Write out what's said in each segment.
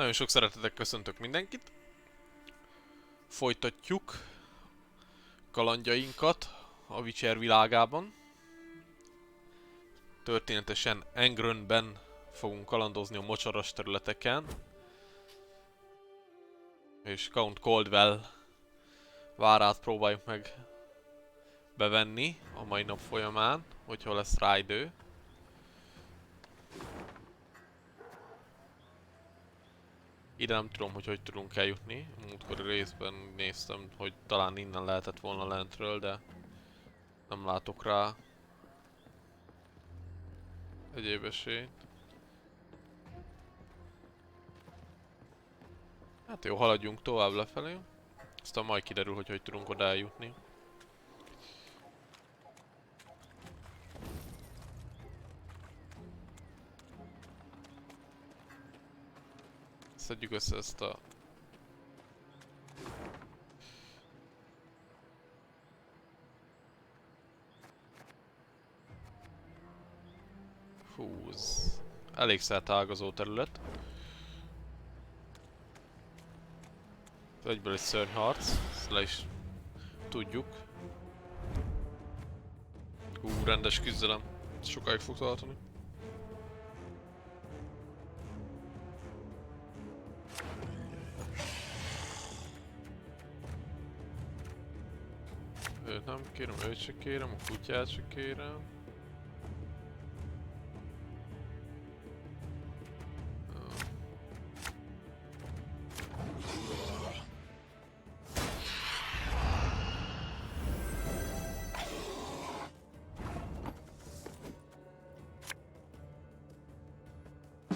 Nagyon sok szeretettel köszöntök mindenkit. Folytatjuk kalandjainkat a Witcher világában. Történetesen Engrönben fogunk kalandozni a mocsaras területeken. És Count Caldwell várát próbáljuk meg bevenni a mai nap folyamán, hogyha lesz rá idő. Ide nem tudom, hogy tudunk eljutni. A múltkori részben néztem, hogy talán innen lehetett volna lentről, de nem látok rá egyéb esélyt. Hát jó, haladjunk tovább lefelé. Aztán majd kiderül, hogy tudunk oda eljutni. Szedjük össze ezt a... Húz. Elég szertágazó terület. Egyből egy szörnyharc, ezt le is tudjuk. Rendes küzdelem. Sokáig fog tartani. Őt nem kérem, őt se kérem, a kutyát se kérem.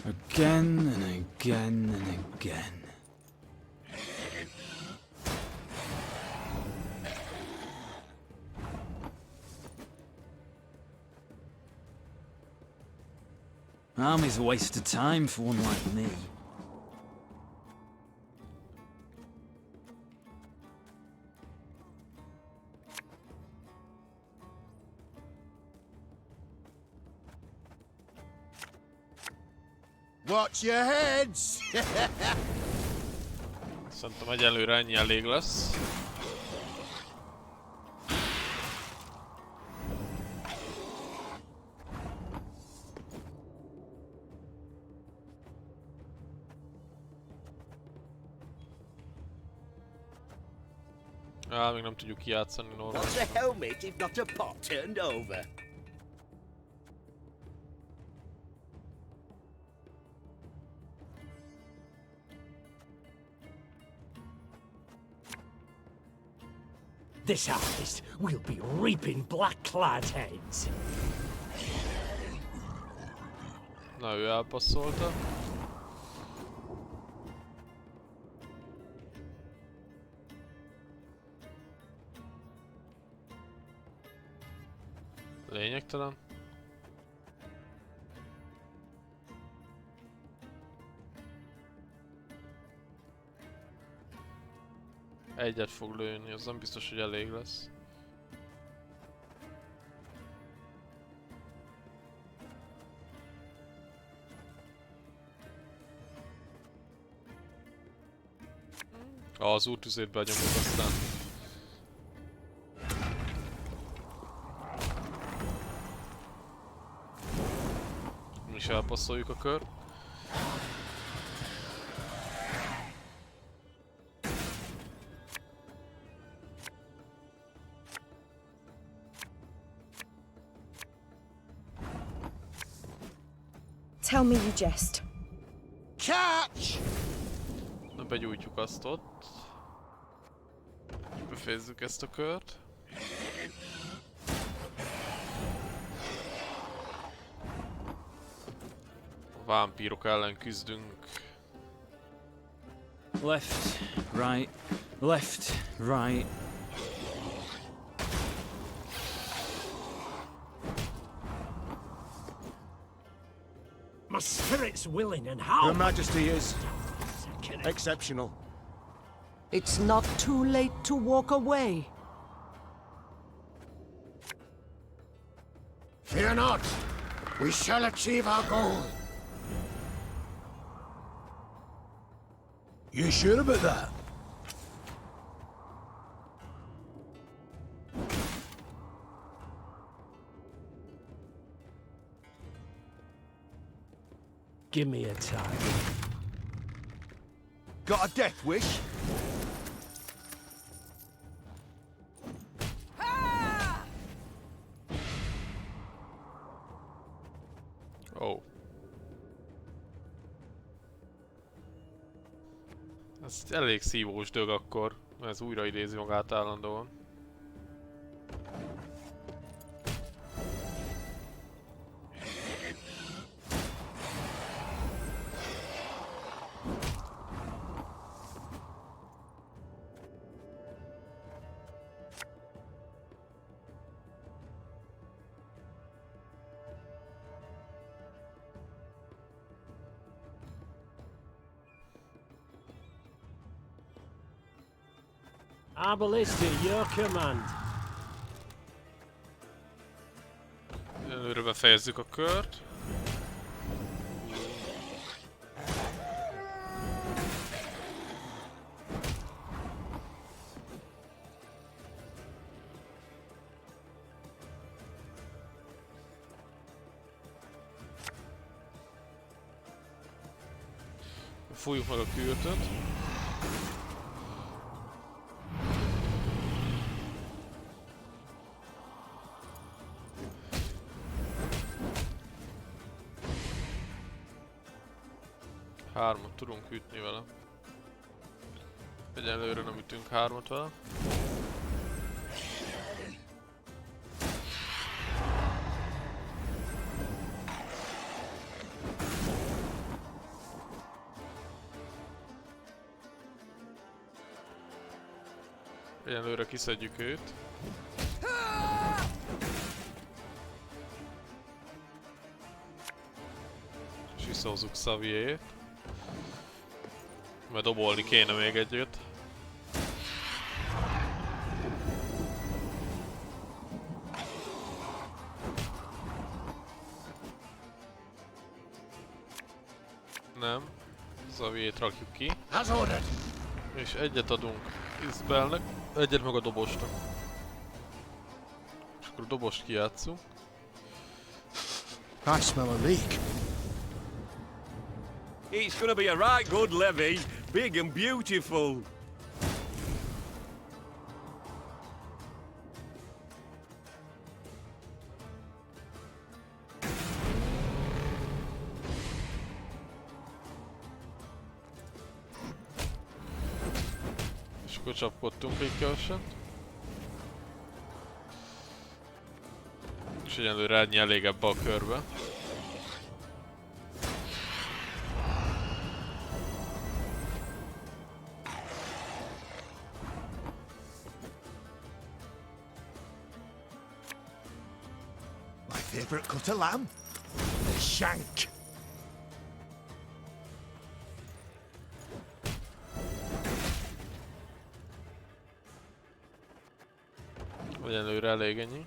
Again and again and again. Army's a waste of time for one like me. Watch your heads! Szerintem egyelőre ennyi elég lesz. Még nem tudjuk kijátszani normálisan. What's a helmet if not a pot turned over? This harvest, we'll be reaping black-clad heads. Na, ő elpasszolta. Lényegtelen. Egyet fog lőni, az nem biztos, hogy elég lesz. Az úttüzét benyomjuk aztán. Mi is elpasszoljuk a kört. Tell me you jest. Catch! Na, begyújtjuk azt ott. Befejezzük ezt a kört. A vámpírok ellen küzdünk. Left, right, left, right. My spirit's willing and how? Your Majesty is exceptional. It's not too late to walk away. Fear not. We shall achieve our goal. You sure about that? Give me a time. Got a death wish? Ó. Ez elég szívós dög akkor, mert ez újra idézi magát állandóan. Our ballista, your command. Előre befejezzük a kört. Fújjuk meg a kürtöt. Hármat tudunk ütni vele. Egyenlőre nem ütünk hármat vele. Egyenlőre kiszedjük őt. És visszahozzuk Xavierét. Mert dobolni kéne még egyet. Nem. Xaviert rakjuk ki. As ordered. És egyet adunk Isbelnek, egyet meg a dobosnak. És akkor a dobost kijátszunk. I smell a leak. It's gonna be a right good levy, big and beautiful. És akkor csapkodtunk egy keveset. És egyenlőre ennyi elég ebbe a körbe. Favorite cut of lamb? The shank. Egyenlőre elég ennyi.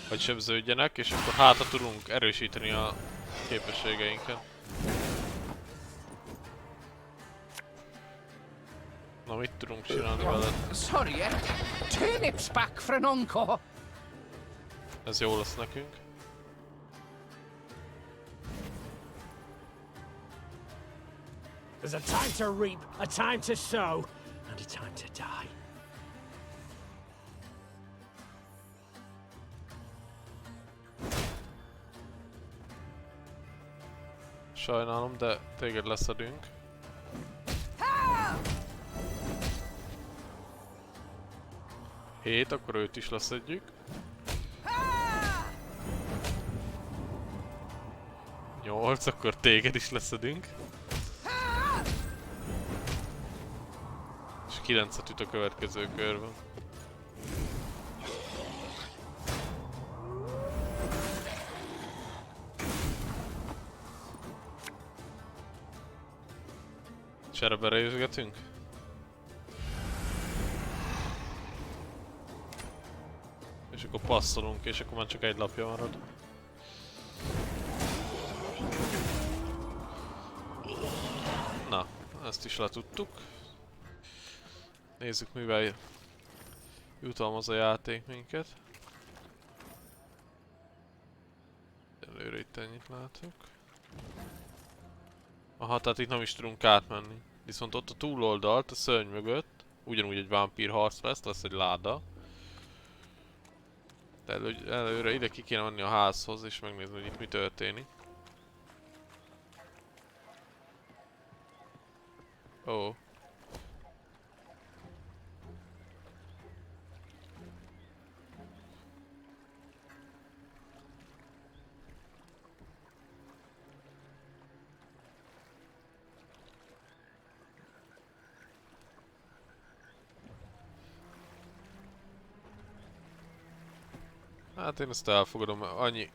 Hogy sebződjenek, és akkor hátra tudunk erősíteni a képességeinket. Na, mit tudunk csinálni veled? Sorry, turnips back for an encore. Ez jó lesz nekünk. There's a time to reap, a time to sow, and a time to die. Sajnálom, de téged leszedünk. Hét, akkor őt is leszedjük. 8, akkor téged is leszedünk. És 9-et üt a következő körben. És erre berejösgetünk? És akkor passzolunk, és akkor már csak egy lapja marad. Na, ezt is letudtuk. Nézzük, mivel jutalmaz a játék minket. Előre itt ennyit látok. Aha, tehát itt nem is tudunk átmenni. Viszont ott a túloldalt, a szörny mögött, ugyanúgy egy vámpír harc lesz egy láda. De előre ide ki kéne menni a házhoz és megnézni, hogy itt mi történik. Ó. Hát én ezt elfogadom, mert annyi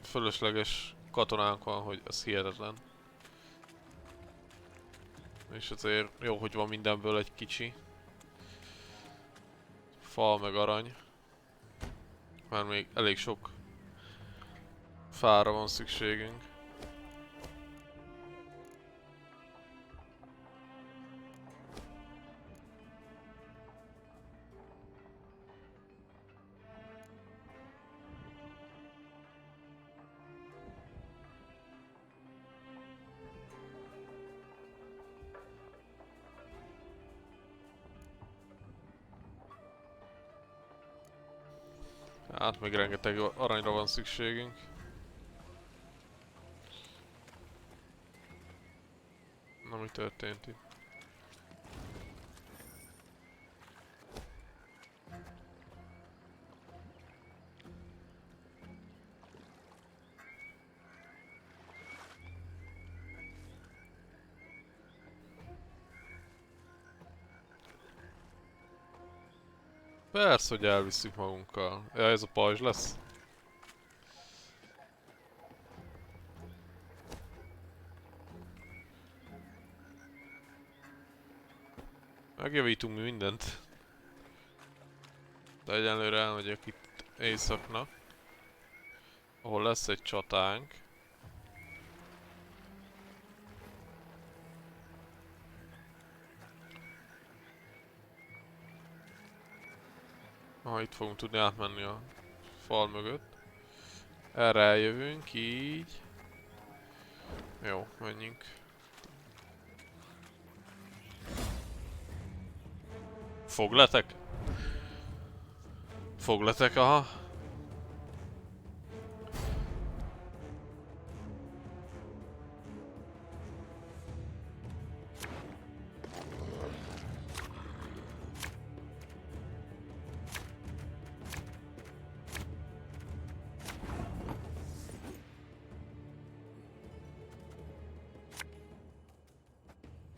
fölösleges katonánk van, hogy az hihetetlen. És azért jó, hogy van mindenből egy kicsi. Fal meg arany. Már még elég sok fára van szükségünk. Hát még rengeteg aranyra van szükségünk. Na, mi történt itt? Persze, hogy elviszük magunkkal. Ja, ez a pajzs lesz. Megjavítunk mi mindent. De egyenlőre elmegyek itt északna, ahol lesz egy csatánk. Itt fogunk tudni átmenni a fal mögött. Erre eljövünk, így. Jó, menjünk. Fogletek? Fogletek, aha.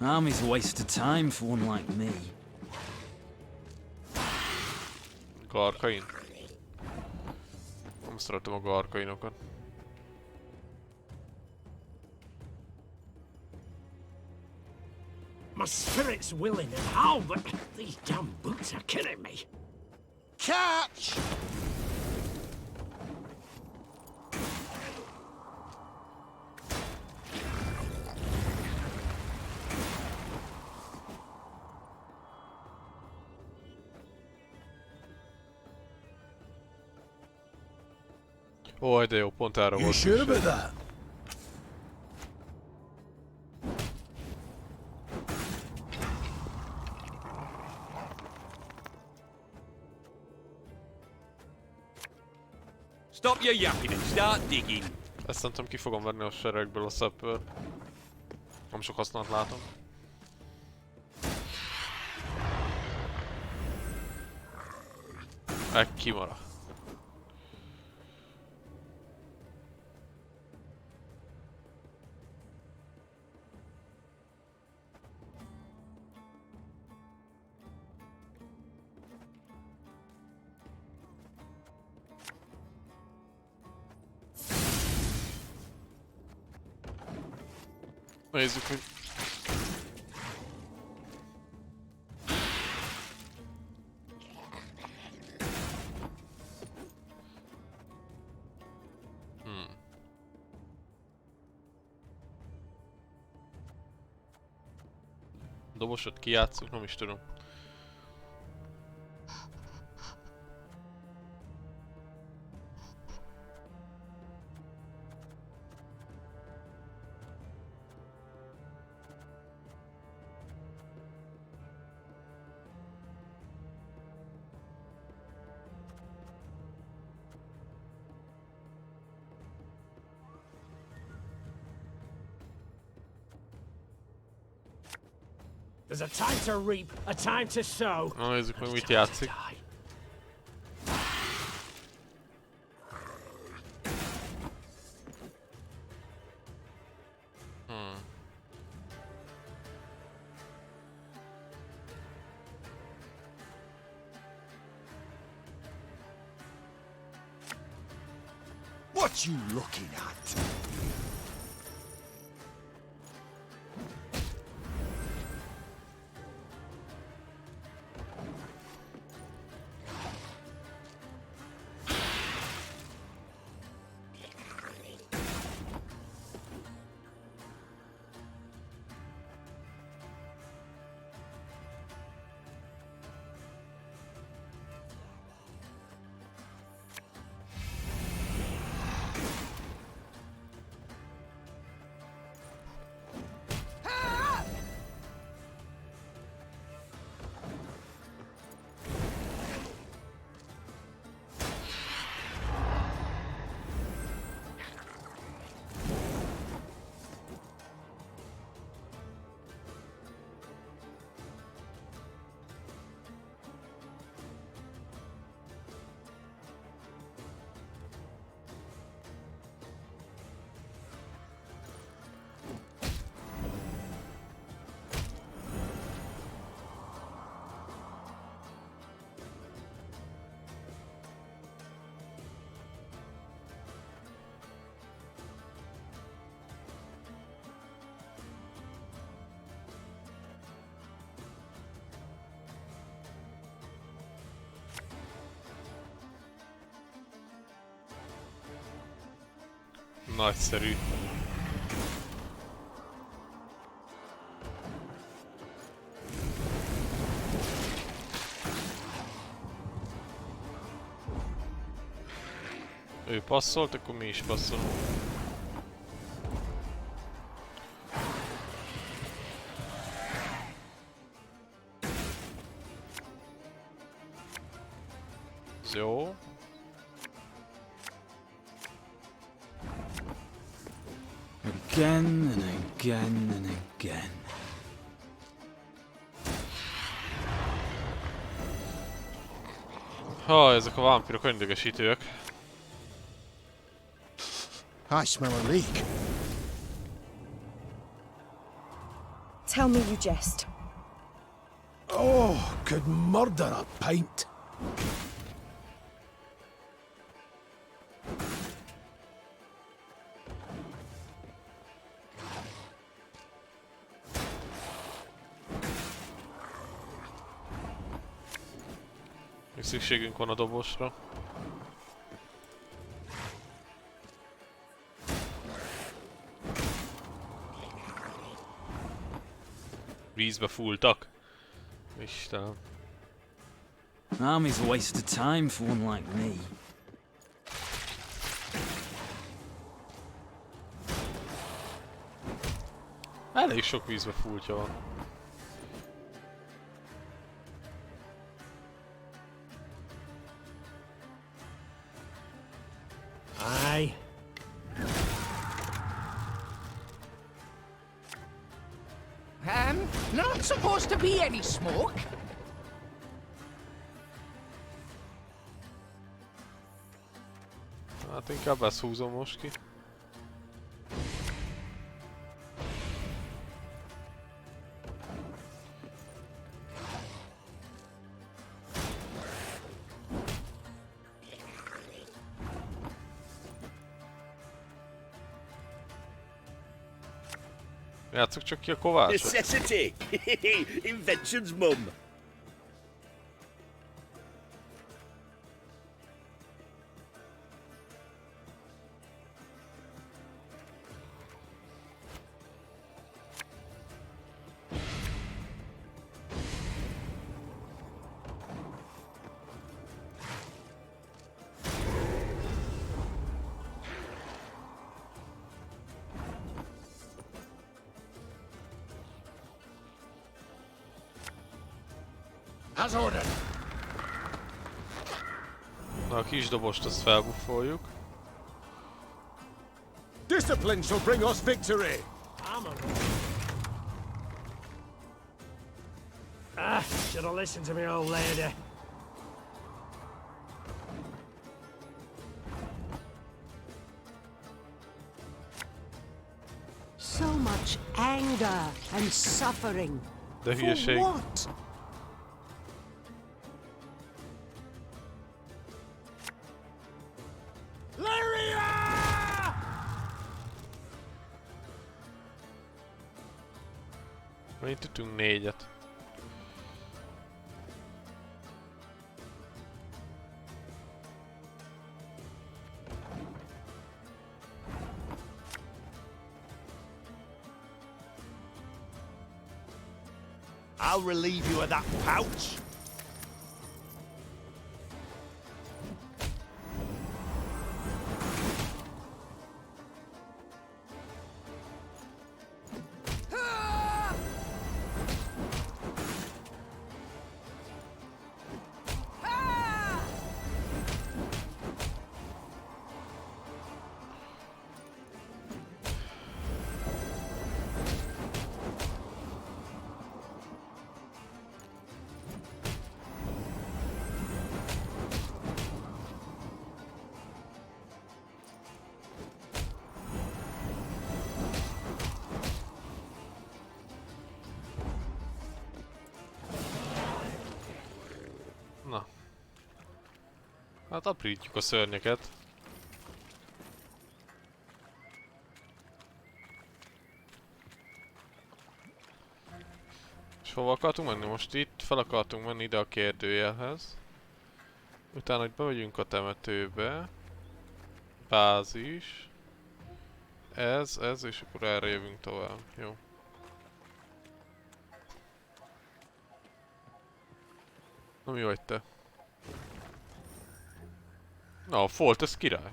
Army's a waste of time for one like me. Garkain? Nem szeretem a garkainokat. My spirit's willing and all, but these damn boots are killing me. Catch! Ó, de jó, pont erre You volt sure about szükség. that? Stop your yapping and start digging. Ezt nem tudom, ki fogom venni a seregből a szeppől. Nem sok hasznát látom. Kimara. Nézzük, hogy... Dobosot kijátszunk, nem is tudom. There's a time to reap, a time to sow. Na nézzük meg, and a mit time játszik. to die. What you looking at? Nagyszerű. Ő passzolt, akkor mi is passzolunk. Ez jó. Again and again and again. Ha, ezek a vámpirok öndegesítőek. I smell a leak. Tell me you jest. Oh, could murder a pint. Még szükségünk van a dobosra. Vízbe fúltak. Istenem. Army's a waste of time for one like me. Elég sok vízbe fúltja van. Aye. Not supposed to be any smoke. Hát inkább ezt húzom most ki. Játsszuk csak ki a kovácsot. Necessity! Invention's mum. As ordered. Na, a kis dobost azt felbuffoljuk. Discipline shall bring us victory. I'm a... should have listened to me old lady. So much anger and suffering. De For hülyeség. what? Itt ütünk 4-et. I'll relieve you of that pouch. Na. Hát aprítjuk a szörnyeket. És hova akartunk menni? Most itt fel akartunk menni ide a kérdőjelhez. Utána, hogy bemegyünk a temetőbe. Bázis. Ez, és akkor erre jövünk tovább. Jó. Na mi vagy te? Na, a Folt, ez király.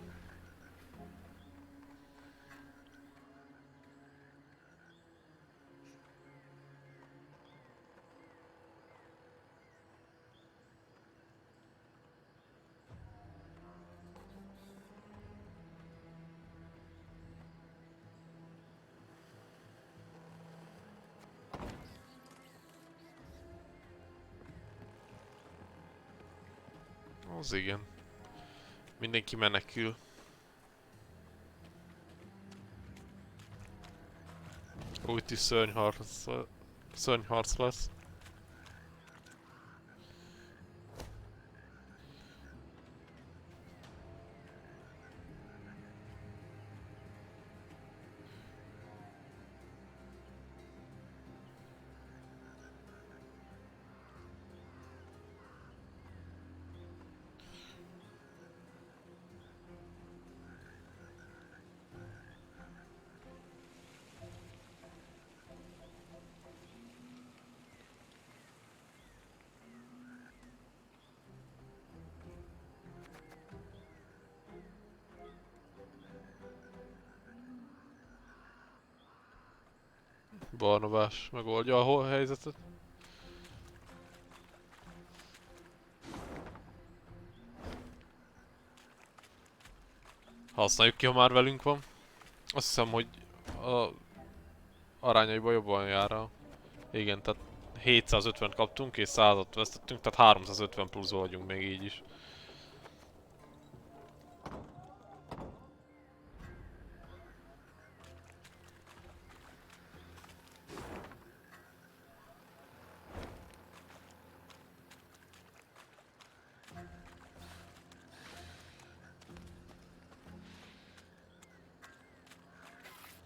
Az igen. Mindenki menekül. Úgy is szörnyharc lesz. Barnabás megoldja a helyzetet. Használjuk ki, ha már velünk van. Azt hiszem, hogy a arányaiban jobban jár. Igen, tehát 750 kaptunk és 100-at vesztettünk, tehát 350 plusz vagyunk még így is.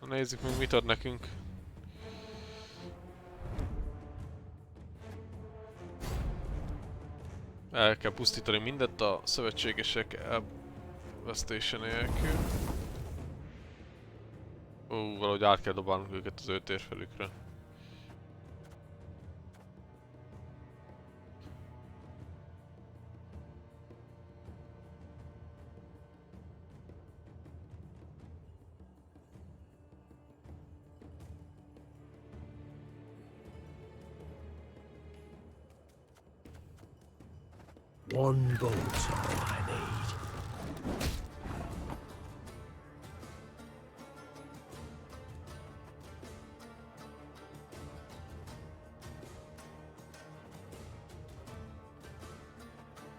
Nézzük meg, mit ad nekünk. El kell pusztítani mindent a szövetségesek elvesztése nélkül. Valahogy át kell dobálnunk őket az ő térfelükre. One bolt's all I need.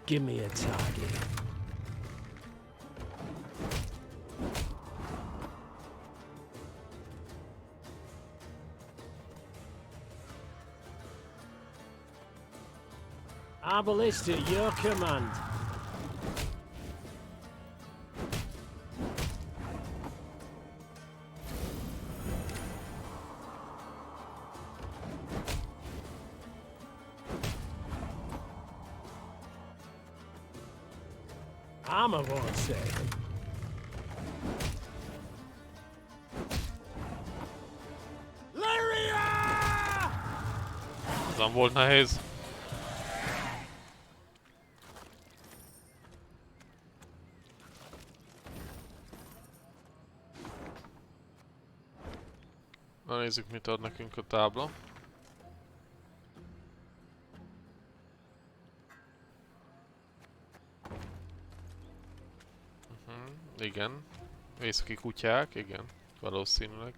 Give me a target. Our ballista at your command. Armor won't save him. Azon volt nehéz. Na nézzük, mit ad nekünk a tábla. Igen. Északi kutyák, igen. Valószínűleg.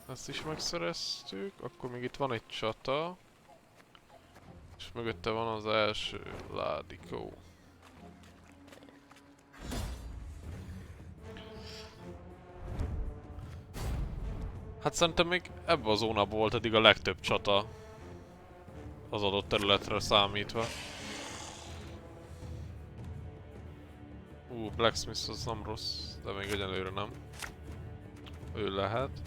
Ezt is megszereztük. Akkor még itt van egy csata. És mögötte van az első ládikó. Hát szerintem még ebben a zónában volt eddig a legtöbb csata. Az adott területre számítva. Blacksmith az nem rossz, de még egyenlőre nem. Ő lehet.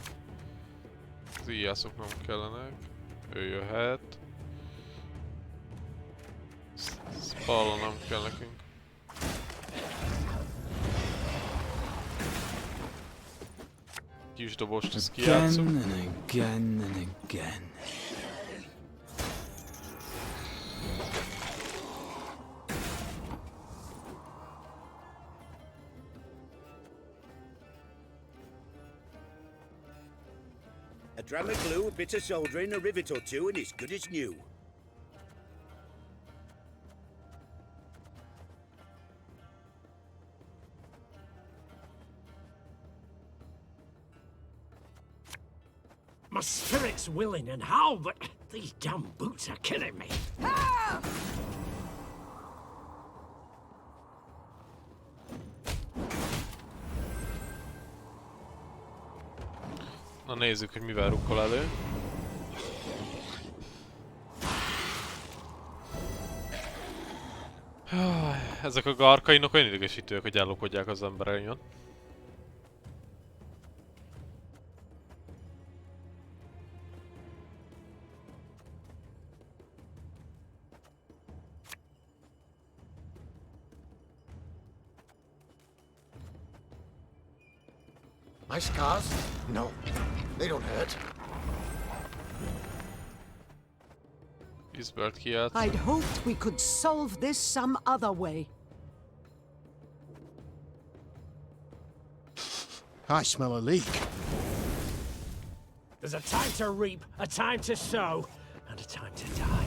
Az íjászok nem kellenek. Ő jöhet. Spalla nem kell nekünk. Kis dobost is kijátszunk. Again and again and again. A dram of glue, a bit of soldering, a rivet or two, and it's good as new. My spirit's willing and how, but these damn boots are killing me. Na nézzük, hogy mivel rukkol elő. Ezek a garkainok olyan idegesítőek, hogy ellopodják az embereinket. My scars? No, they don't hurt. Isbert kijátsz. I'd hoped we could solve this some other way. I smell a leak. There's a time to reap, a time to sow, and a time to die.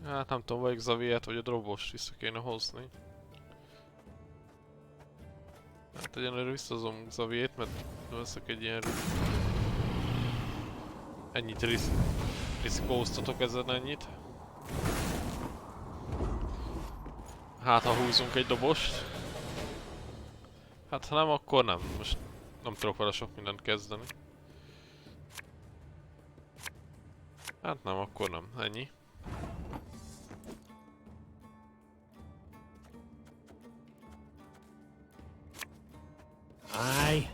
Hát nem tudom, vagy Xaviert, vagy a drobost vissza kéne hozni. Hát egyenlőre visszahozom Xaviert, mert veszek egy ilyen... Ennyit riszkóztatok ezen ennyit. Hát ha húzunk egy dobost. Hát ha nem, akkor nem. Most nem tudok vele sok mindent kezdeni. Hát nem, akkor nem. Ennyi. Aye.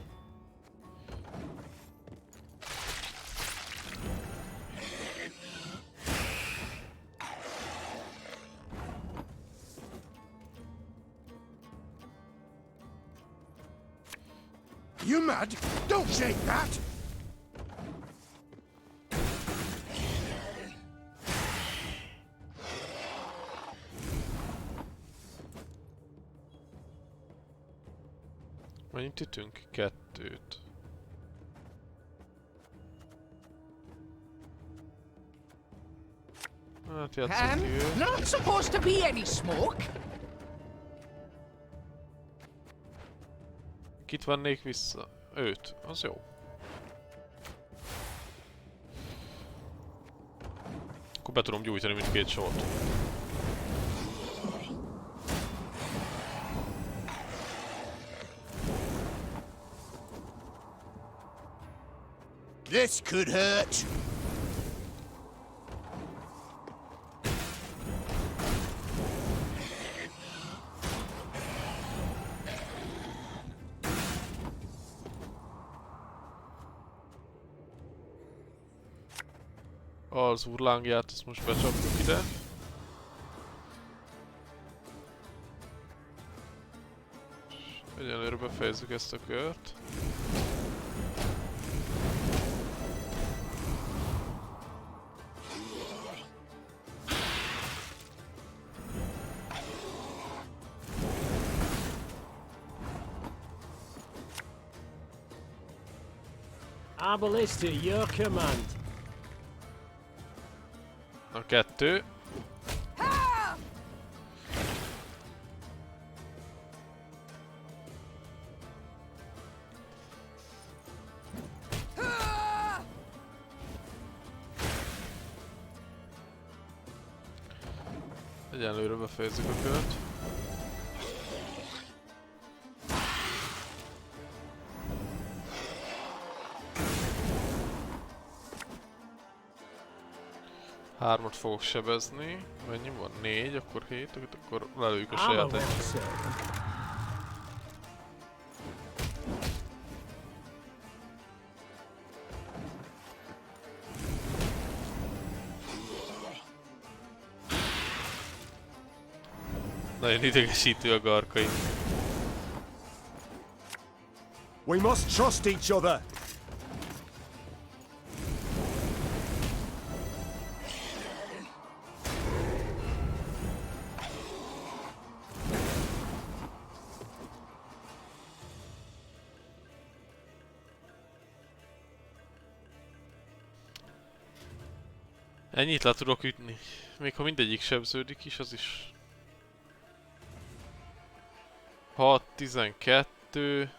you mad? Don't shake that! Mennyit ütünk? 2-t. Hát játszunk ki őt. Not supposed to be any smoke. Kit vennék vissza? Őt. Az jó. Akkor be tudom gyújtani mindkét sort. This could hurt. Az úrlángját, azt most becsapjuk ide. És egyenlőre befejezzük ezt a kört. Abolista, your command. A 2. Egyenlőre befejezzük a kört. Hármat fogok sebezni. Mennyi van? 4, akkor 7, akkor lelőjük a saját egy. Nagyon idegesítő a garkai. We must trust each other. Ennyit le tudok ütni. Még ha mindegyik sebződik is, az is... 6, 12...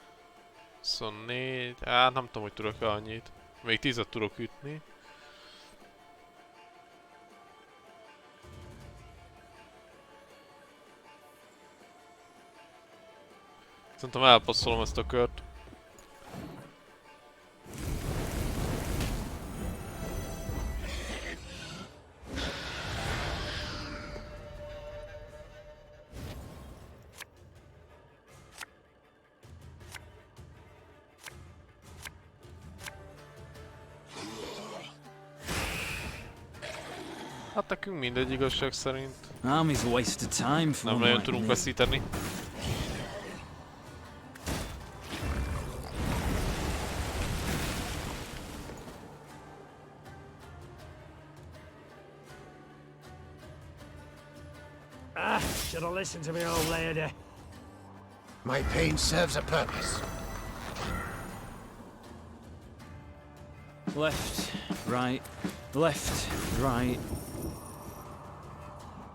24... Hát nem tudom, hogy tudok-e annyit. Még 10-et tudok ütni. Szerintem elpasszolom ezt a kört. Hát nekünk mindegy igazság szerint. Army's a waste of time for Nem one nagyon like tudunk me. veszíteni. Should have listened to me old lady. My pain serves a purpose. Left, right, left, right.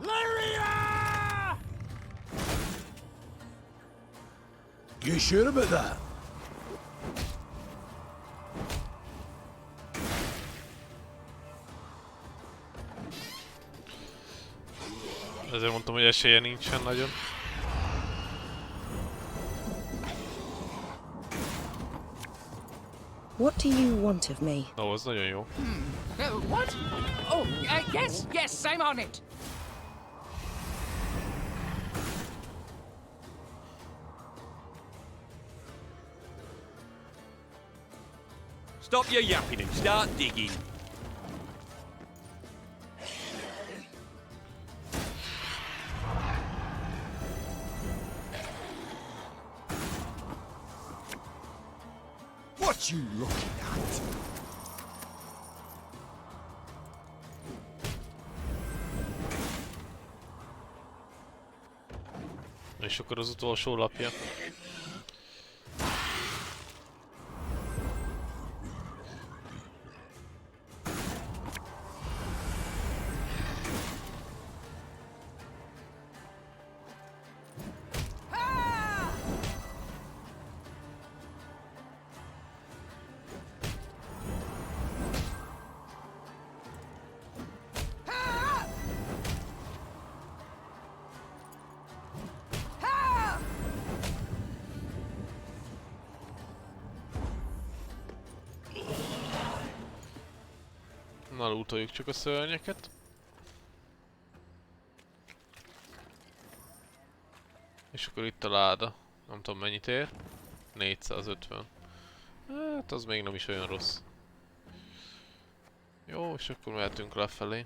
Lyria! You sure about that? Ezért mondtam, hogy esélye nincsen nagyon. What do you want of me? Ó, az nagyon jó. What? Oh, yes, I'm on it. Stop your yapping and start digging. What you looking at? És akkor az utolsó lapja. Na, lootoljuk csak a szörnyeket. És akkor itt a láda. Nem tudom mennyit ér. 450. Hát az még nem is olyan rossz. Jó, és akkor mehetünk lefelé.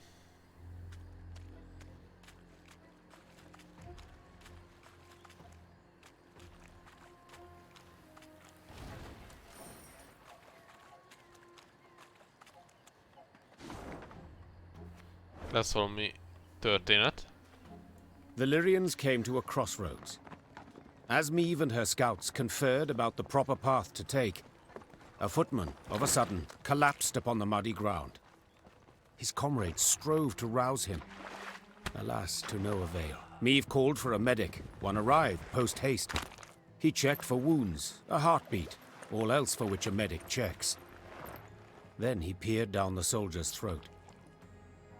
Lesz valami történet. The Lyrians came to a crossroads. As Meve and her scouts conferred about the proper path to take, a footman, of a sudden, collapsed upon the muddy ground. His comrades strove to rouse him. Alas, to no avail. Meve called for a medic. One arrived post-haste. He checked for wounds, a heartbeat, all else for which a medic checks. Then he peered down the soldier's throat.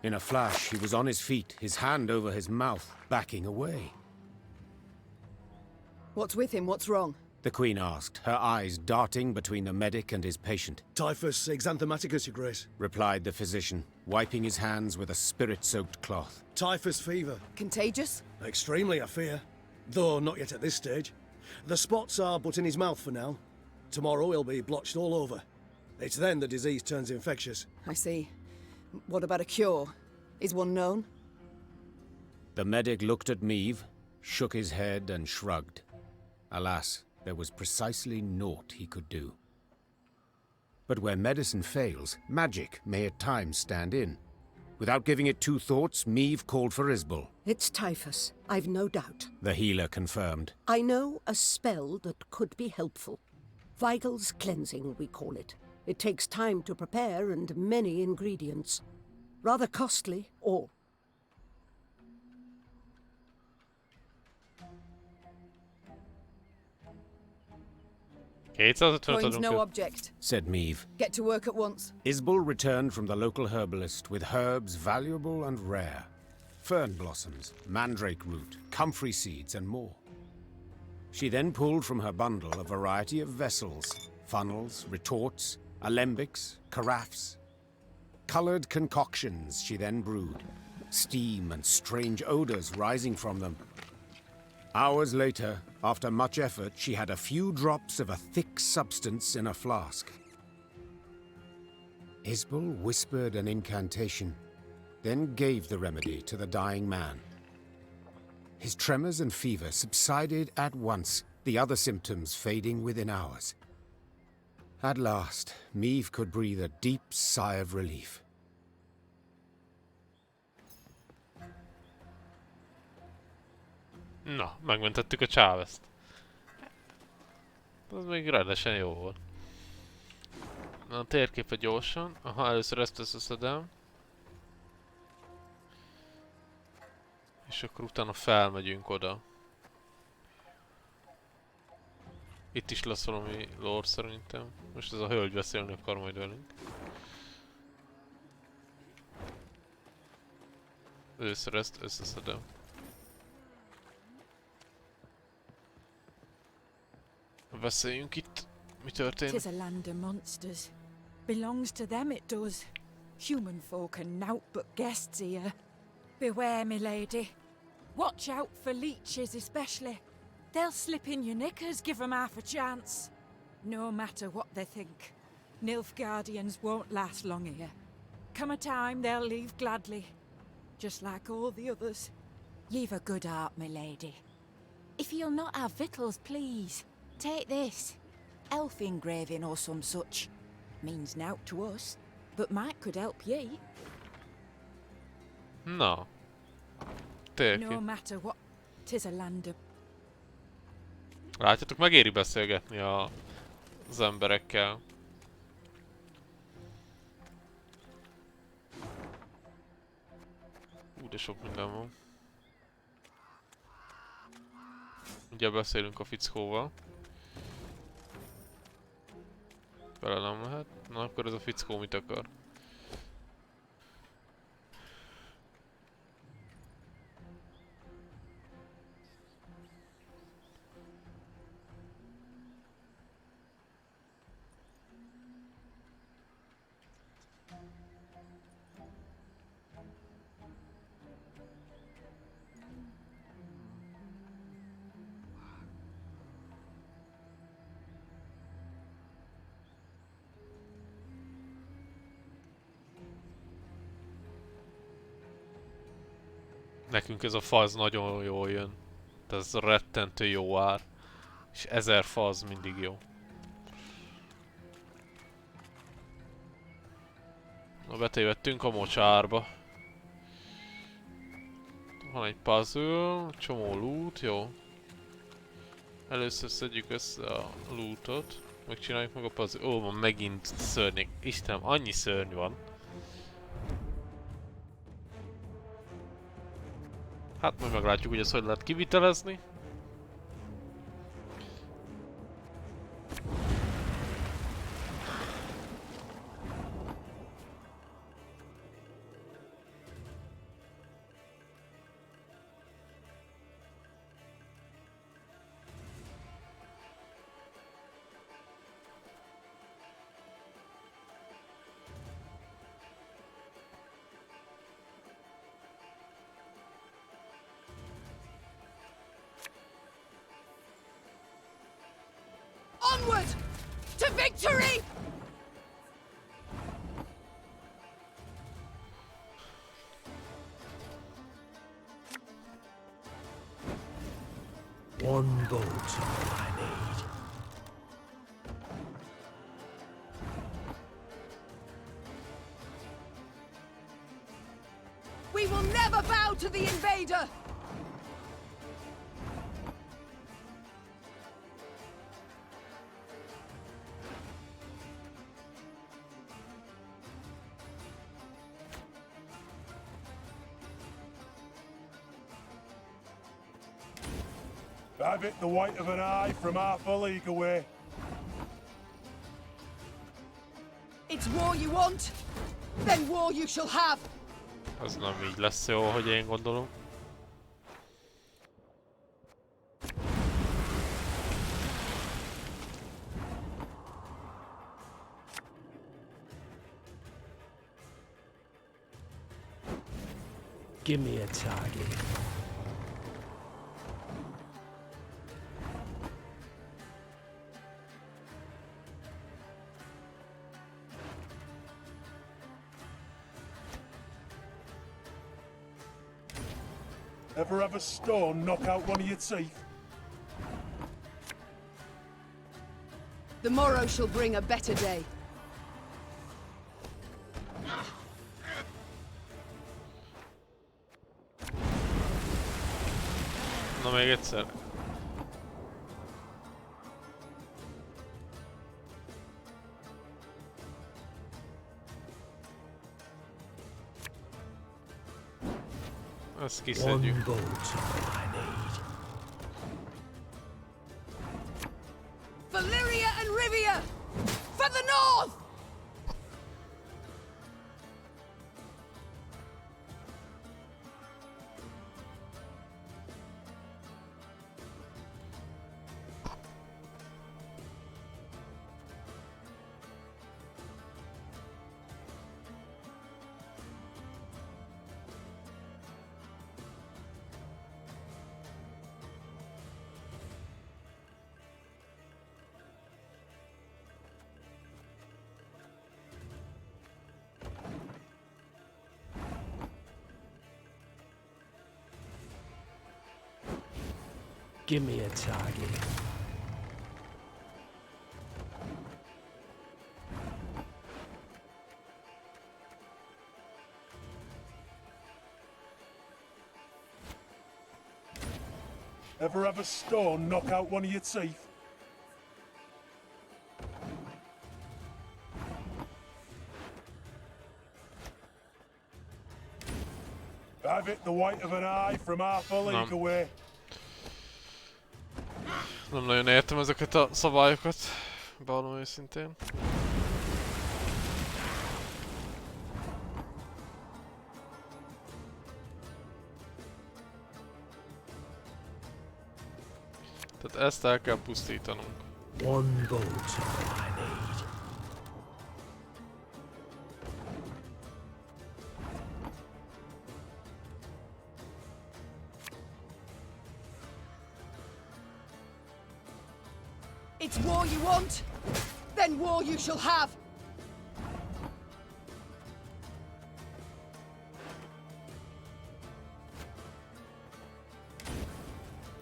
In a flash, he was on his feet, his hand over his mouth, backing away. What's with him? What's wrong? The Queen asked, her eyes darting between the medic and his patient. Typhus exanthematicus, Your Grace. Replied the physician, wiping his hands with a spirit-soaked cloth. Typhus fever. Contagious? Extremely, I fear. Though not yet at this stage. The spots are but in his mouth for now. Tomorrow he'll be blotched all over. It's then the disease turns infectious. I see. What about a cure? Is one known? The medic looked at Meve, shook his head and shrugged. Alas, there was precisely naught he could do. But where medicine fails, magic may at times stand in. Without giving it two thoughts, Meve called for Isbel. It's typhus, I've no doubt. The healer confirmed. I know a spell that could be helpful. Vigal's cleansing, we call it. It takes time to prepare and many ingredients. Rather costly, all. Coin's no object, said Meve. Get to work at once. Isbel returned from the local herbalist with herbs valuable and rare. Fern blossoms, mandrake root, comfrey seeds and more. She then pulled from her bundle a variety of vessels, funnels, retorts, alembics, carafes. Colored concoctions she then brewed, steam and strange odors rising from them. Hours later, after much effort, she had a few drops of a thick substance in a flask. Isbel whispered an incantation, then gave the remedy to the dying man. His tremors and fever subsided at once, the other symptoms fading within hours. At last, Meve could breathe a deep sigh of relief. Na, megmentettük a Chávezt. Az még rendesen jó volt. Na, a térképet gyorsan. Aha, először ezt összeszedem. És akkor utána felmegyünk oda. Itt is lesz valami lore szerintem. Most ez a hölgy beszélni akar majd velünk. Először ezt összeszedem. Beszéljünk itt. Mi történik? Tis a land of monsters. Belongs to them it does. Human folk are naught but guests here. Beware, my lady. Watch out for leeches especially. They'll slip in your knickers, give them half a chance. No matter what they think, Nilfgaardians won't last long here. Come a time, they'll leave gladly. Just like all the others. You've a good heart, my lady. If you'll not have victuals, please, take this. elf engraving or some such. Means nought to us, but might could help ye. Na. Tényleg. No matter what, 'tis a land of... Látjátok, megéri beszélgetni az emberekkel. De sok minden van. Ugye beszélünk a fickóval. Vele nem lehet. Na akkor ez a fickó mit akar? Nekünk ez a faz nagyon jól jön. Ez rettentő jó ár. És 1000 faz mindig jó. Na, betévedtünk a mocsárba. Van egy puzzle, csomó loot, jó. Először szedjük össze a lootot. Megcsináljuk meg a puzzle. Ó, van megint szörnyek. Istenem, annyi szörny van. Hát majd meglátjuk, hogy ezt hogy lehet kivitelezni. Onward! To victory! One boat's all I need. We will never bow to the invader! Have it the white of an eye from half a league away. It's war you want? Then war you shall have! Az nem így lesz jó, hogy én gondolom. Give me a target. Ever have a stone knock out one of your teeth? The morrow shall bring a better day. Na még egyszer. Ezt kiszedjük. One boat's all I need. Valyria and Rivia! For the north! Give me a target. Ever have a stone knock out one of your teeth? I've hit the white of an eye from half a league away. Nem nagyon értem ezeket a szabályokat, bevallom őszintén. Tehát ezt el kell pusztítanunk. One bolt all I need. It's war you want? Then war you shall have!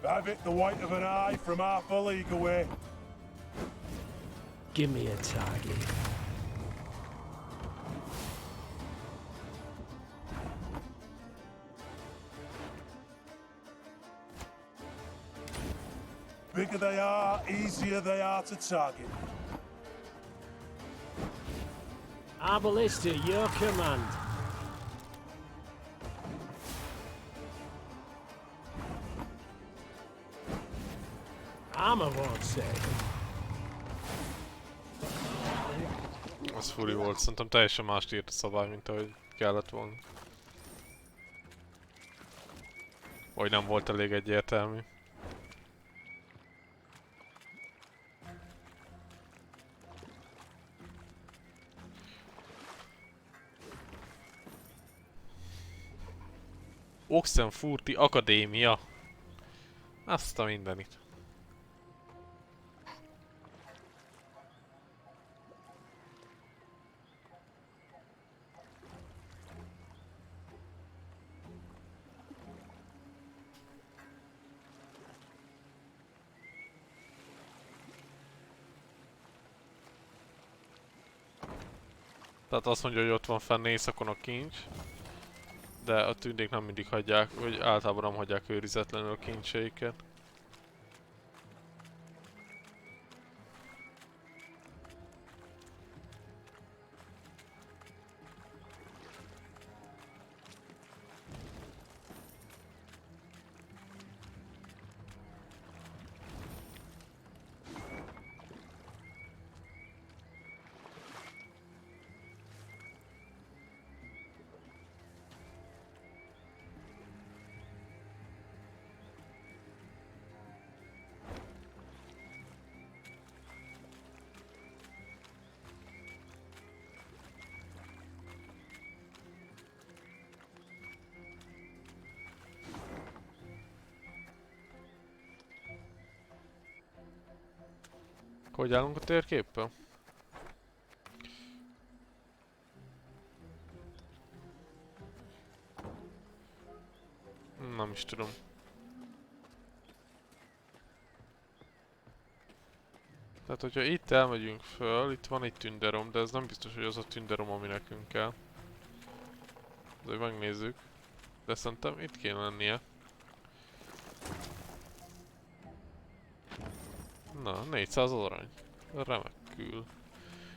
I've hit the white of an eye from half a league away. Give me a target. Bigger they are, easier they are to target. Our ballista, your command. Armor won't save. Az furi volt, szerintem teljesen mást írt a szabály, mint ahogy kellett volna. Vagy nem volt elég egyértelmű. Oxenfurti Akadémia. Azt a mindenit. Tehát azt mondja, hogy ott van fenn éjszakon a kincs. De a tündék nem mindig hagyják, vagy általában nem hagyják őrizetlenül a kincseiket. Hogy állunk a térképpel? Nem is tudom. Tehát, hogyha itt elmegyünk föl, itt van egy tünderom, de ez nem biztos, hogy az a tünderom, ami nekünk kell. Azért megnézzük. De szerintem itt kéne lennie. Na, 400 arany. Remekül.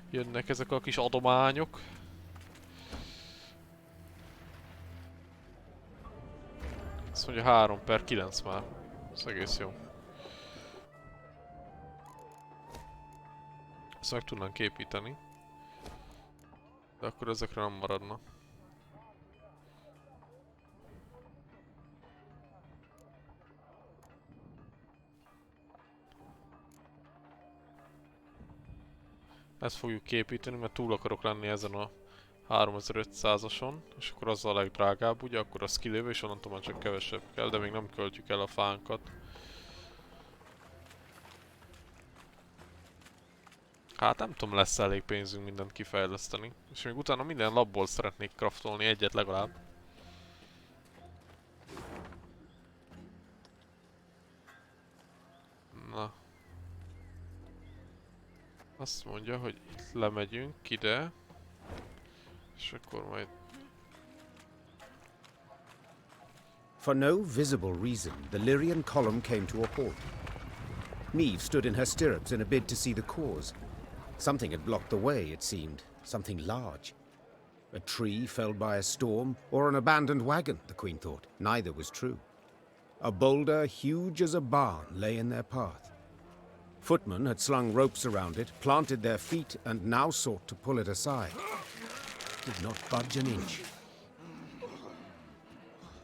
Jönnek ezek a kis adományok. Azt mondja 3/9 már. Ez egész jó. Ezt meg tudnánk építeni. De akkor ezekre nem maradna. Ezt fogjuk képíteni, mert túl akarok lenni ezen a 3500-ason, és akkor az a legdrágább, ugye, akkor a skilléve, és onnantól már csak kevesebb kell, de még nem költjük el a fánkat. Hát nem tudom, lesz elég pénzünk mindent kifejleszteni. És még utána minden labból szeretnék craftolni egyet legalább. Na. Azt mondja, hogy itt lemegyünk ide. És akkor majd... For no visible reason, the Lyrian column came to a halt. Meve stood in her stirrups in a bid to see the cause. Something had blocked the way, it seemed. Something large. A tree felled by a storm, or an abandoned wagon, the Queen thought. Neither was true. A boulder huge as a barn lay in their path. Footmen had slung ropes around it, planted their feet, and now sought to pull it aside. It did not budge an inch.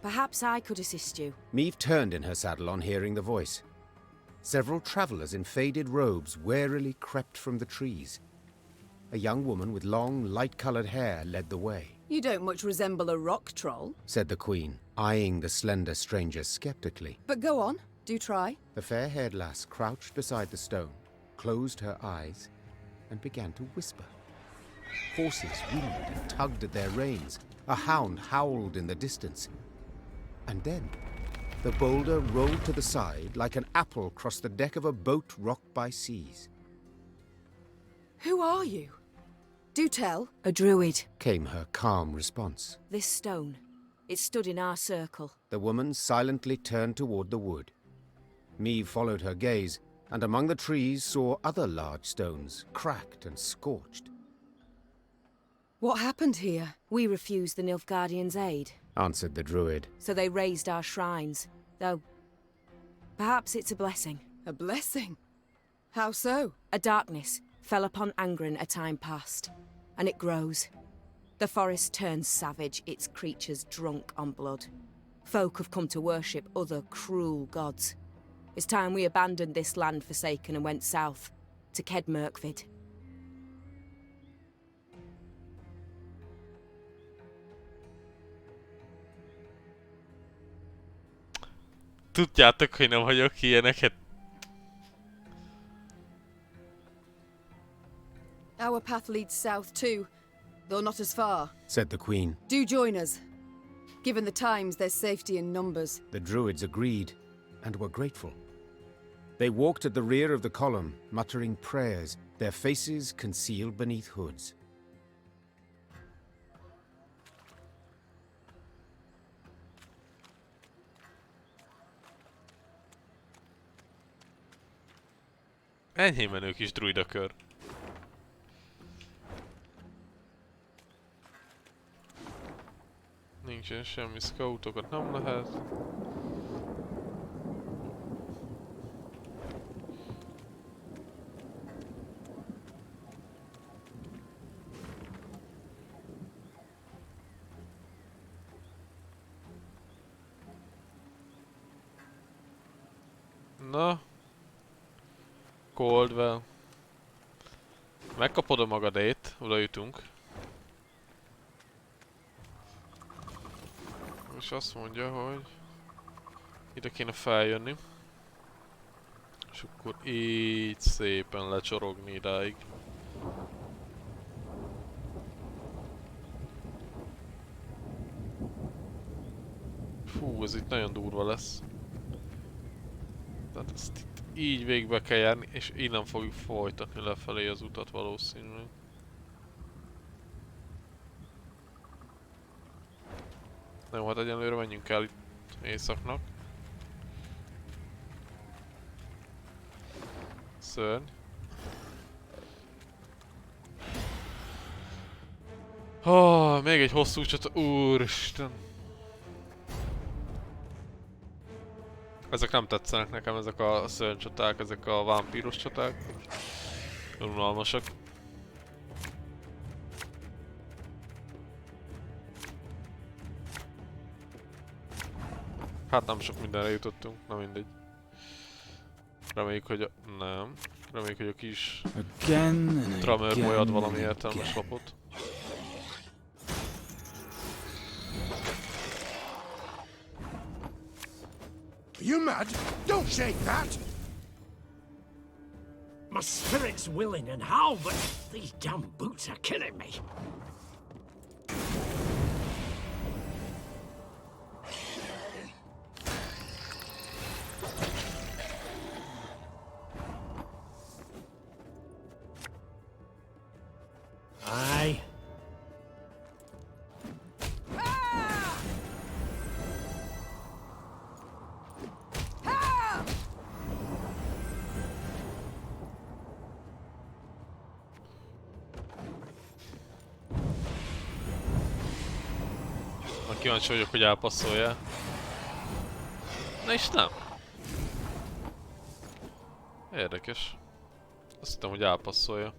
Perhaps I could assist you. Meve turned in her saddle on hearing the voice. Several travellers in faded robes warily crept from the trees. A young woman with long, light-coloured hair led the way. You don't much resemble a rock troll, said the Queen, eyeing the slender stranger skeptically. but go on, do try. The fair-haired lass crouched beside the stone, closed her eyes, and began to whisper. Horses whinnied and tugged at their reins. A hound howled in the distance. And then, the boulder rolled to the side like an apple crossed the deck of a boat rocked by seas. Who are you? Do tell. A druid. Came her calm response. This stone. It stood in our circle. The woman silently turned toward the wood. Meve followed her gaze, and among the trees saw other large stones, cracked and scorched. What happened here? We refused the Nilfgaardians' aid, Answered the druid. so they raised our shrines. Though, perhaps it's a blessing. A blessing? How so? A darkness fell upon Angren a time past, and it grows. The forest turns savage, its creatures drunk on blood. Folk have come to worship other cruel gods. It's time we abandoned this land forsaken and went south, to Kedmerkvid. Tudjátok, hogy nem hagyok ilyeneket. Our path leads south too, though not as far. Said the Queen. Do join us. Given the times, there's safety in numbers. The druids agreed, and were grateful. They walked at the rear of the column, muttering prayers, their faces concealed beneath hoods. Enyhén menő kis druidakör. Nincsen semmi, scoutokat nem lehet. Na. Coldwell. Megkapod a magadét, oda jutunk. És azt mondja, hogy ide kéne feljönni. És akkor így szépen lecsorogni idáig. Fú, ez itt nagyon durva lesz. Tehát ezt itt így végbe kell járni, és innen fogjuk folytatni lefelé az utat valószínűleg. Na jó, hát egyenlőre menjünk el itt északnak. Szörny. Oh, még egy hosszú csata, úristen. Ezek nem tetszenek nekem, ezek a szörnycsaták, ezek a vámpíros csaták. Unalmasak. Hát nem sok mindenre jutottunk, na mindegy. Reméljük, hogy a... nem. Reméljük, hogy a kis... Tramőr majd valami értelmes lapot. Are you mad? Don't shake that! My spirit's willing and how, but these damn boots are killing me. Aye. Kíváncsi vagyok, hogy elpasszolja. Na és nem. Érdekes. Azt hittem, hogy elpasszolja.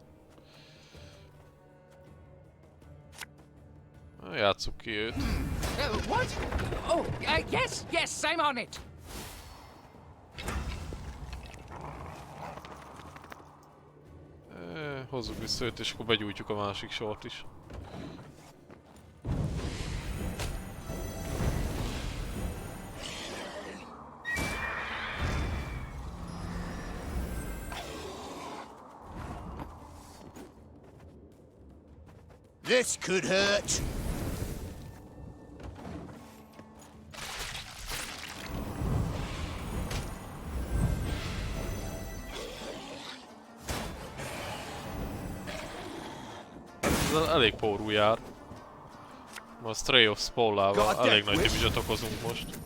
Játsszuk ki őt. What? Oh, yes, I'm on it. Hozzuk vissza őt, és akkor begyújtjuk a másik sort is. This could hurt. Ez elég pórul jár. A Stray of Spollával elég nagy damage-et okozunk most.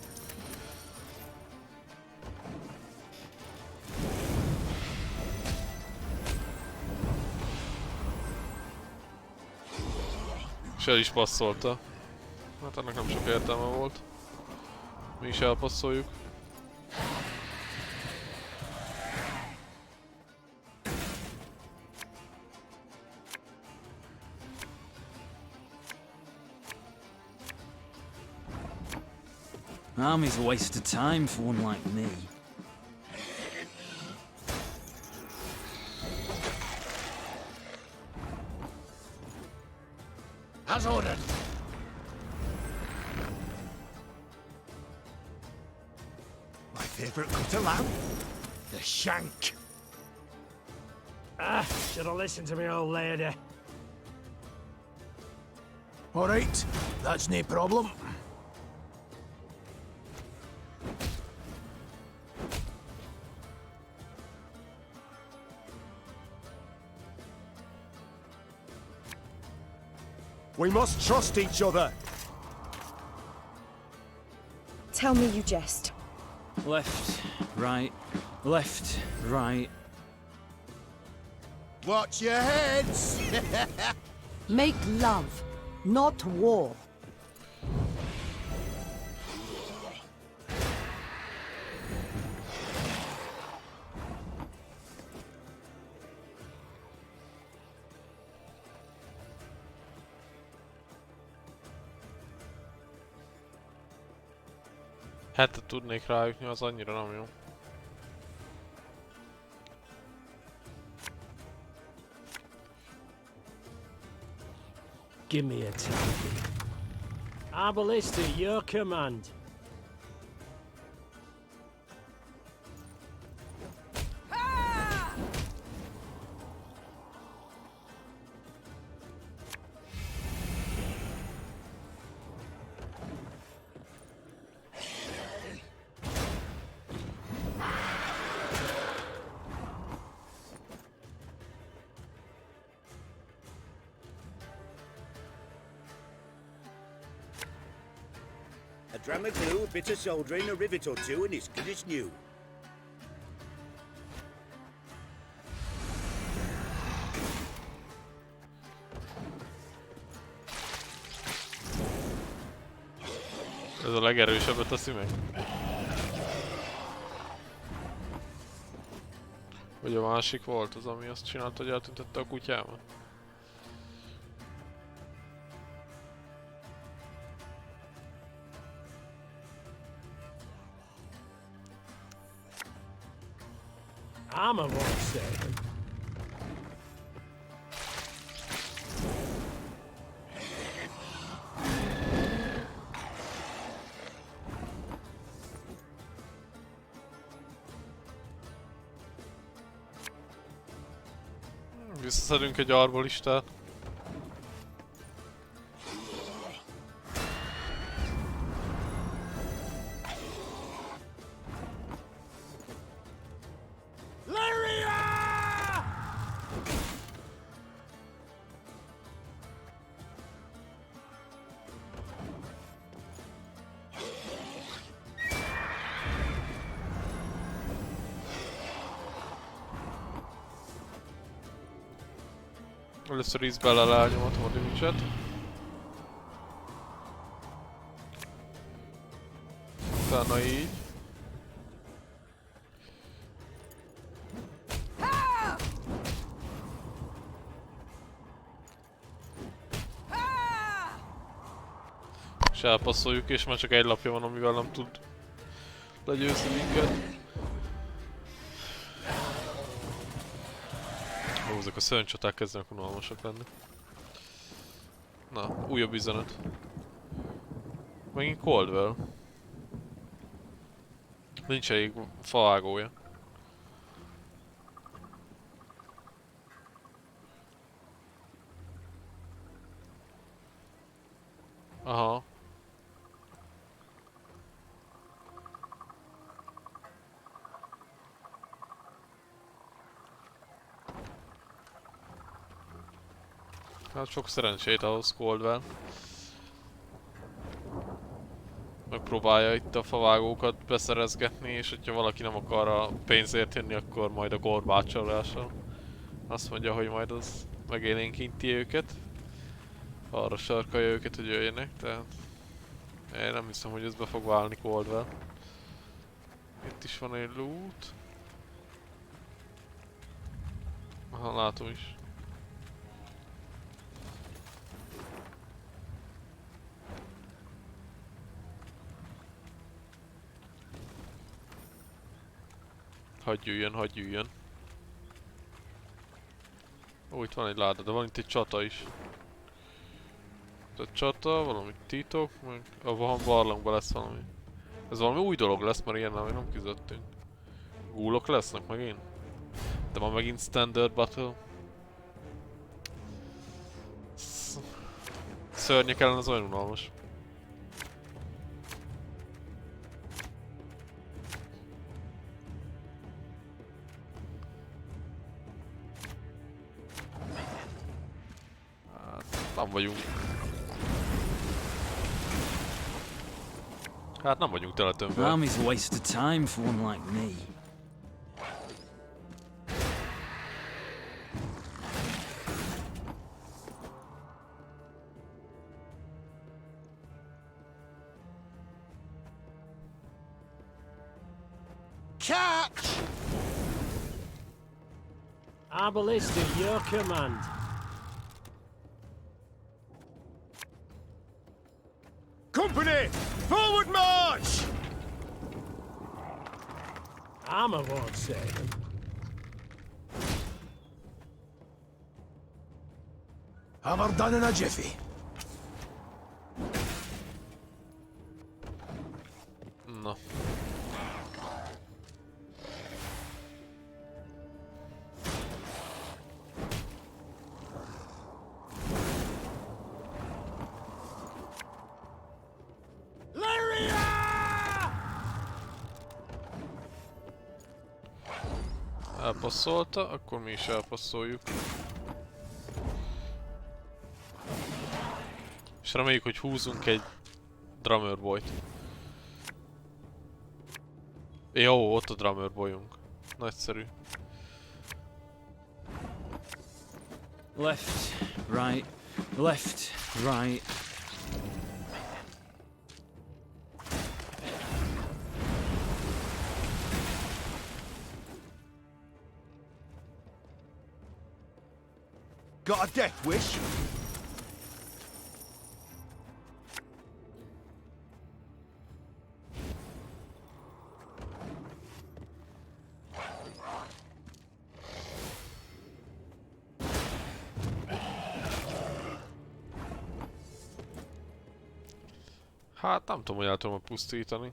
És el is passzolta. Hát ennek nem sok értelme volt. Mi is elpasszoljuk. Army's a waste of time for one like me. As ordered. My favourite cut of lamb? The shank. Ah, should have listened to me old lady. All right, that's no problem. We must trust each other. Tell me you jest. Left, right, left, right. Watch your heads! Make love, not war. Hetet tudnék rájutni, az annyira nem jó. Give me a target. Our ballista, your command. A dram of glue, a bit of soldering, a rivet or two, and it's good as new. Ez a legerősebbet teszi meg. Vagy a másik volt az, ami azt csinálta, hogy eltüntette a kutyámat? Armor won't save him. Visszaszedünk egy arbolistát. Először Isabella elnyomatom a damage-et. Utána így. És elpasszoljuk, és már csak egy lapja van, amivel nem tud legyőzni minket. Ó, ezek a szörnycsaták kezdenek unalmasak lenni. Na, újabb üzenet. Megint Coldwell. Nincs elég favágója. Aha. Hát sok szerencsét ahhoz Coldwell. Megpróbálja itt a favágókat beszerezgetni, és hogyha valaki nem akar a pénzért jönni, akkor majd a korbácsolással. Azt mondja, hogy majd az megélénkinti őket. Arra sarkalja őket, hogy jöjjenek, tehát... Én nem hiszem, hogy ez be fog válni Coldwell. Itt is van egy loot. Aha, látom is. Hagyj üljön, hagyj üljön. Ó, itt van egy láda, de van itt egy csata is. Tehát csata, valami titok, meg a barlangban lesz valami. Ez valami új dolog lesz, mert ilyennel még nem küzdöttünk. Gúlok lesznek megint? De van megint standard battle. Szörnyek ellen az olyan unalmas. Nem vagyunk. Hát nem vagyunk teletömve. Army's a waste of time for one like me. Catch! Our ballista, your command. Company! Forward march! Armor won't save them. Hammer done in a jiffy. Na. Elpasszolta, akkor mi is elpasszoljuk. És reméljük, hogy húzunk egy drummer boyt. Jó, ott a drummer boyunk. Nagyszerű. Left, right, left, right. Got a death wish? Hát nem tudom, hogy el tudom pusztítani.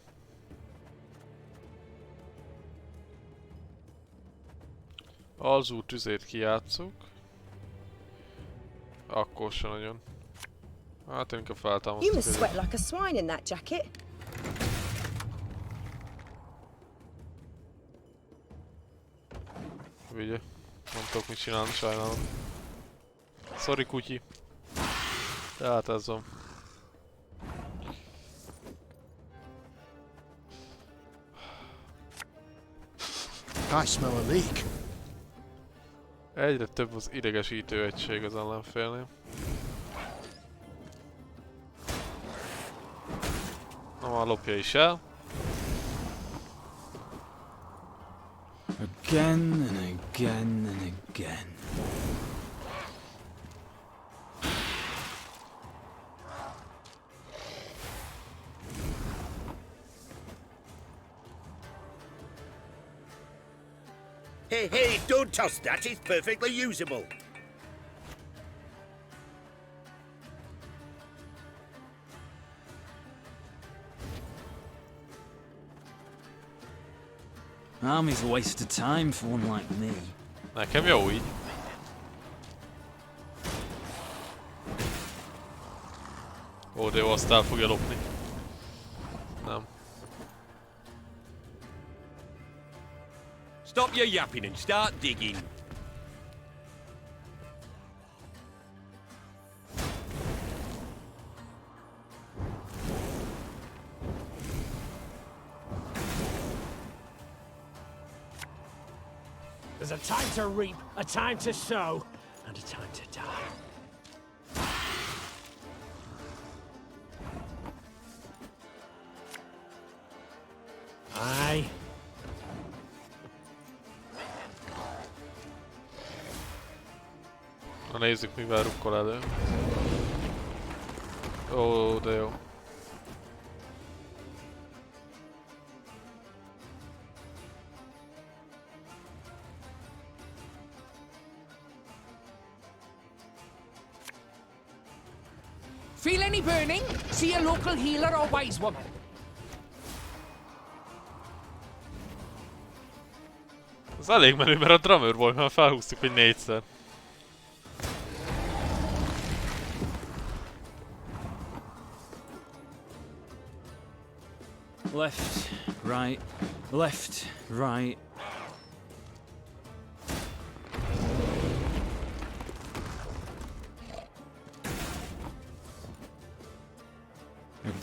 Alzú tüzét kijátszuk. Akkor se nagyon. Hát én inkább feltámasztok. You must sweat like a swine in that jacket. Vigye. Nem tudok mit csinálni, sajnálom. Sorry, kutyi. Tehát ez van. I smell a leak. Egyre több az idegesítő egység az ellenfélnél. Na már lopja is el. Again and again and again. Hey, don't toss that. It's perfectly usable. Army's a waste of time for one like me. Nekem jó így. Ó, de jó, azt el fogja lopni. Nem. Stop your yapping and start digging. There's a time to reap, a time to sow, and a time to die. Aye. Na nézzük, mivel rukkol elő. Ó, de jó. Feel any burning? See a local healer or wise woman. Ez elég menő, mert a drummer volt, már felhúztuk, hogy 4-szer. Left, right, left, right.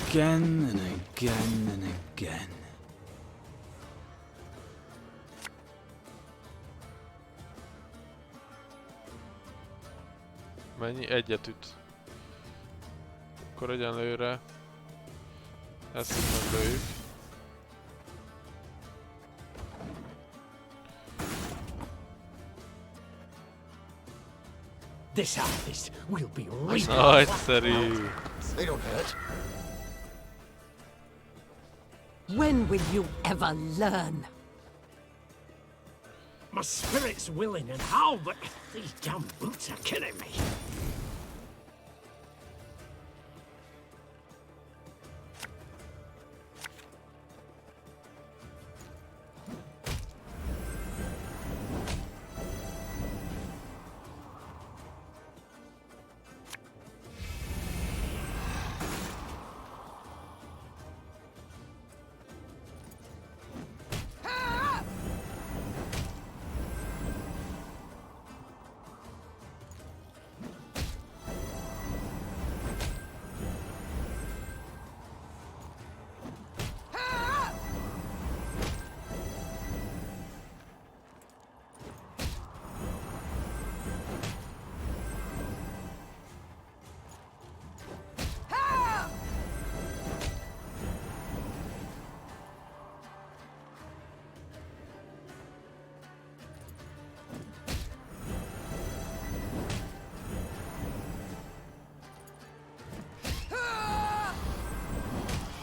Again and again and again. Mennyi? Egyet üt. Akkor egyenlőre. Ezt nem lőjük. This harvest will be reaped. Nagyszerű. They don't hurt. When will you ever learn? My spirit's willing and how, but these damn boots are killing me.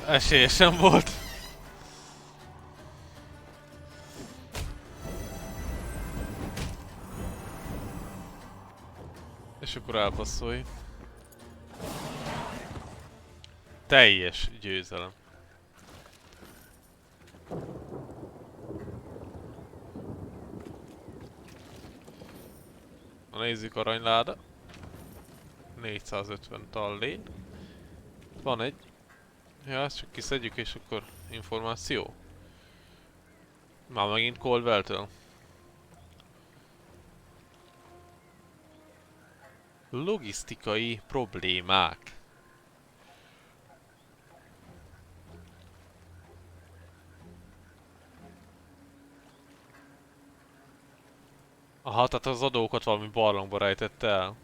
Esélye sem volt. És akkor elpasszolj. Teljes győzelem. Na nézzük, aranyláda. 450 tallén. Van egy. Ja, ezt csak kiszedjük és akkor információ. Már megint Coldwell-től. Logisztikai problémák. Aha, tehát az adókat valami barlangba rejtette el.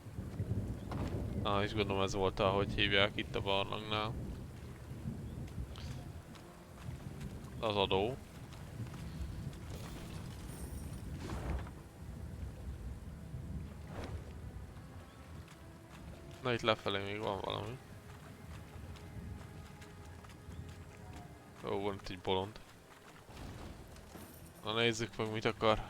Ah, és gondolom ez volt, ahogy hívják itt a barlangnál. Az adó. Na itt lefelé még van valami. Ó, van itt egy bolond. Na nézzük meg mit akar.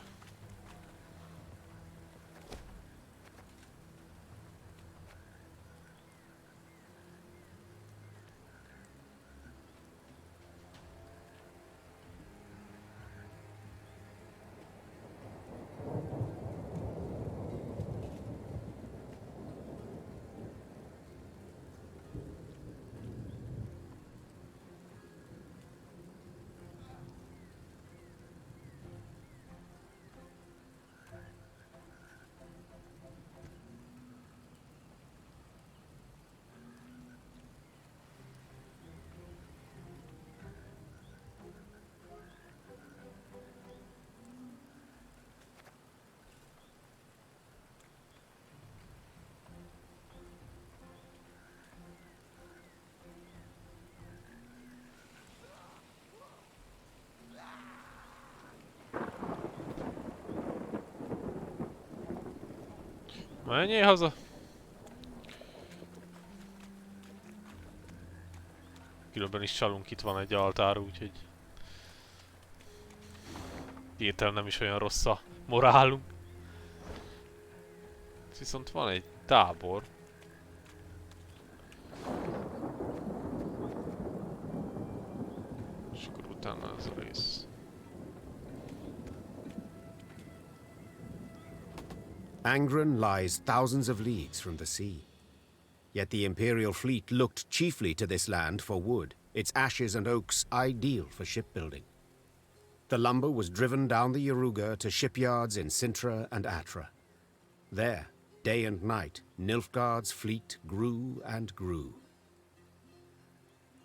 Menjél haza! Különben is csalunk, itt van egy altár, úgyhogy... Hirtelen nem is olyan rossz a morálunk. Viszont van egy tábor. És akkor utána ez a rész. Angren lies thousands of leagues from the sea. Yet the Imperial fleet looked chiefly to this land for wood, its ashes and oaks ideal for shipbuilding. The lumber was driven down the Yaruga to shipyards in Sintra and Atra. There, day and night, Nilfgaard's fleet grew and grew.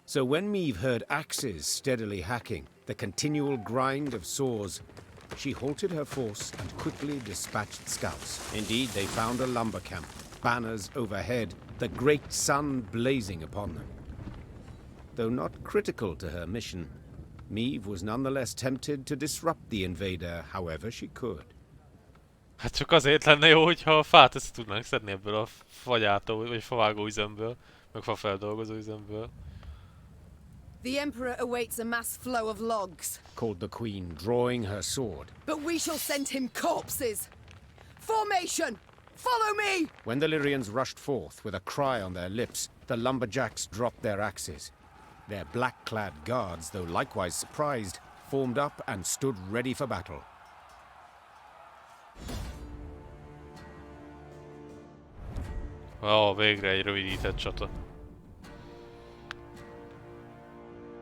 So when Meve heard axes steadily hacking, the continual grind of saws, she halted her force and quickly dispatched scouts. Indeed, they found a lumber camp, banners overhead, the great sun blazing upon them. Though not critical to her mission, Meve was nonetheless tempted to disrupt the invader however she could. Hát csak azért lenne jó, hogyha a fát össze tudnánk szedni ebből a fagyártó vagy favágó üzemből, meg fafeldolgozó üzemből. The Emperor awaits a mass flow of logs, called the Queen, drawing her sword. But we shall send him corpses! Formation! Follow me! When the Lyrians rushed forth with a cry on their lips, the lumberjacks dropped their axes. Their black-clad guards, though likewise surprised, formed up and stood ready for battle. Ó, végre egy rövidített csata.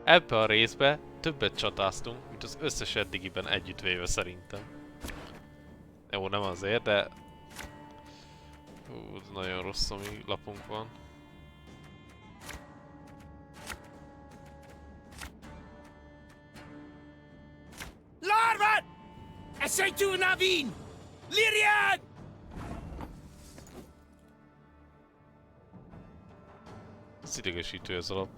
Ebbe a részbe többet csatáztunk, mint az összes eddigiben együttvéve szerintem. Jó, nem azért, de... Hú, nagyon rossz, ami lapunk van. Larvat! Essaye-tu navin! Lyrian! Ez idegesítő ez a lap.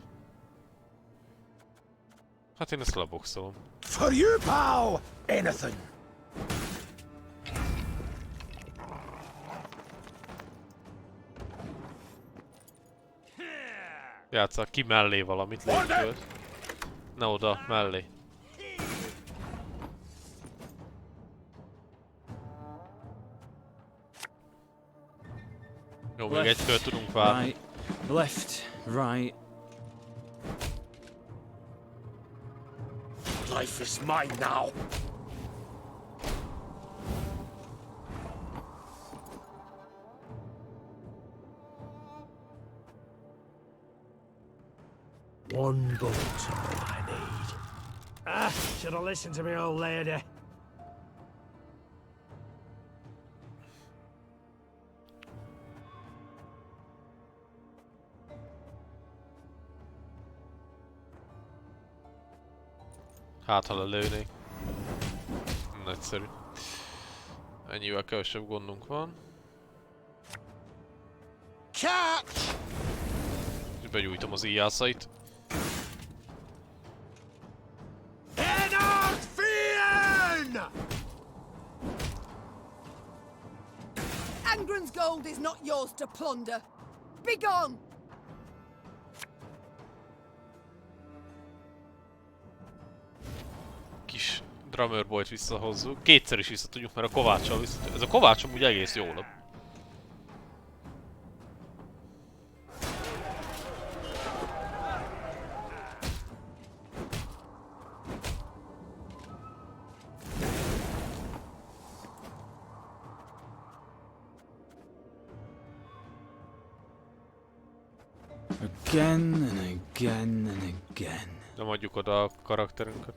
Hát én ezt leboxolom. For you, pal! Anything! Játsszál ki mellé valamit, légy. Ne oda, mellé. Jó, még egy kört tudunk várni. Right, left, right. Life is mine now. One bullet's all I need. Ah, should have listened to me old lady. Hát, ha lelőnék. Nagyszerű. Ennyivel kevesebb gondunk van. Catch! És begyújtom az íjászait. Angren's gold is not yours to plunder. begone! Kis drummer boyt visszahozzuk. Kétszer is vissza tudjuk, mert a kováccsal vissza. Ez a kovács amúgy egész jó lap. Again and again and again. Nem adjuk oda a karakterünket.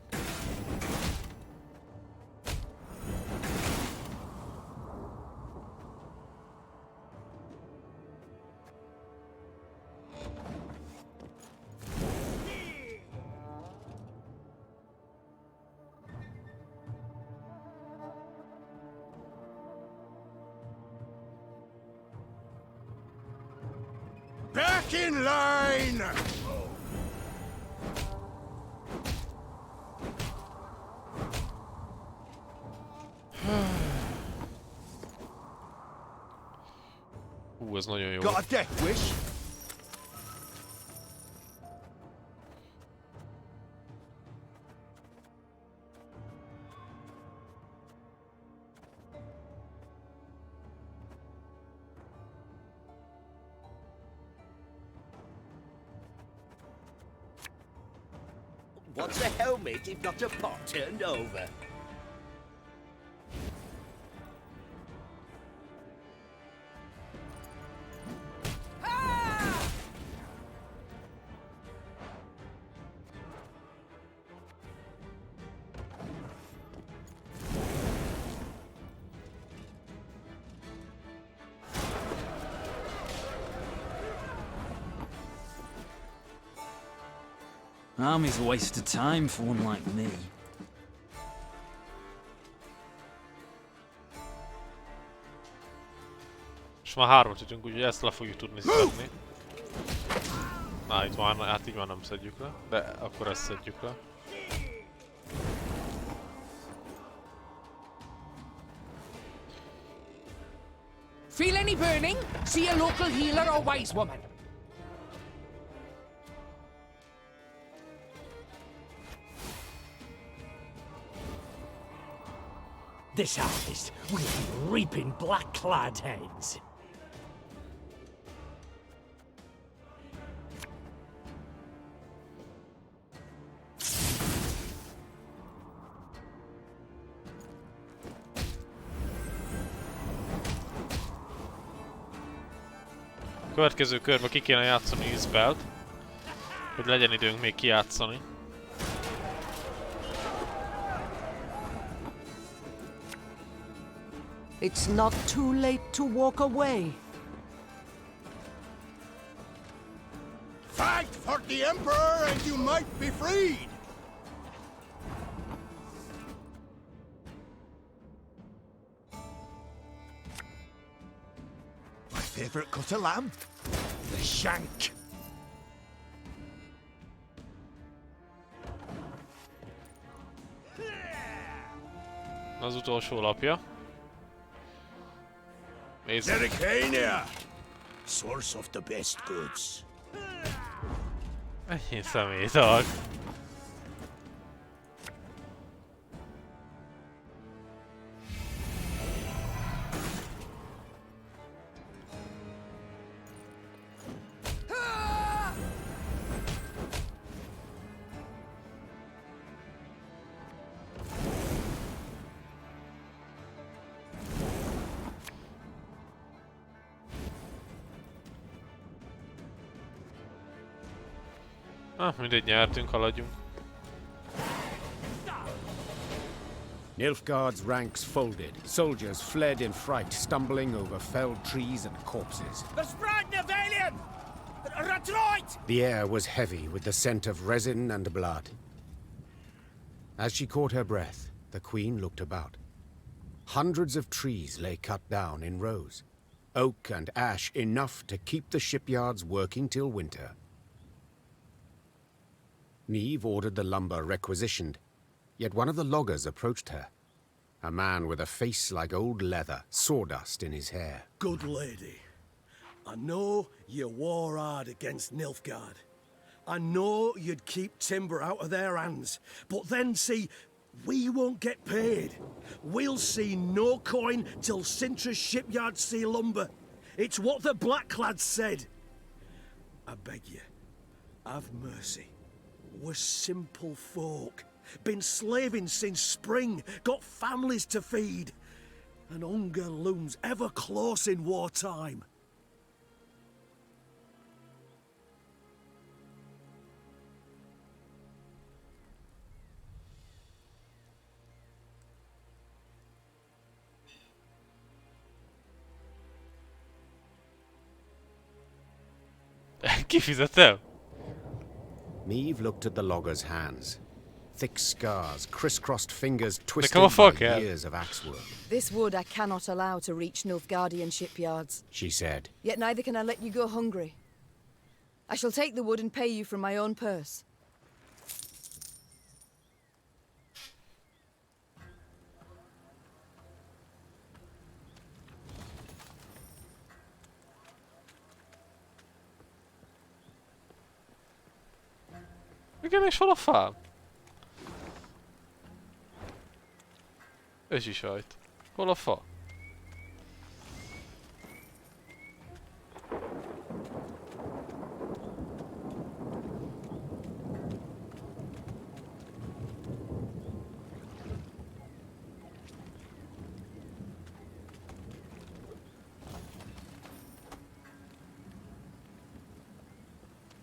Back in line! Ez nagyon jó. Got a death wish? What's a helmet if not a pot turned over? Army's a waste of time for one like me. És már 3-at ütünk, úgyhogy ezt le fogjuk tudni szedni. Na, itt már, hát így már nem szedjük le, de akkor ezt szedjük le. Feel any burning? See a local healer or wise woman. This harvest will be reaping black-clad heads. Következő körben ki kéne játszani spellt, hogy legyen időnk még kijátszani. It's not too late to walk away. Fight for the Emperor and you might be freed! My favorite cut of lamb? The shank. Az utolsó lapja. Zericania, source of the best goods. Ennyi személyzag. Mindegy, nyertünk, haladjunk. Nilfgaard's ranks folded. Soldiers fled in fright, stumbling over felled trees and corpses. The air was heavy with the scent of resin and blood. As she caught her breath, the queen looked about. Hundreds of trees lay cut down in rows. Oak and ash enough to keep the shipyards working till winter. Neve ordered the lumber requisitioned, yet one of the loggers approached her. A man with a face like old leather, sawdust in his hair. Good lady, I know you war hard against Nilfgaard. I know you'd keep timber out of their hands. But then, see, we won't get paid. We'll see no coin till Sintra's shipyards see lumber. It's what the Blackclads said. I beg you, have mercy. We're simple folk. Been slaving since spring, got families to feed. And hunger looms ever close in wartime. Kifizetem? Meave looked at the logger's hands. Thick scars, crisscrossed fingers come twisted on, fuck, by yeah. years of axe work. This wood I cannot allow to reach Nilfgaardian shipyards. She said. Yet neither can I let you go hungry. I shall take the wood and pay you from my own purse. Igen, és hol a fám? Ez is sajt. Hol a fa?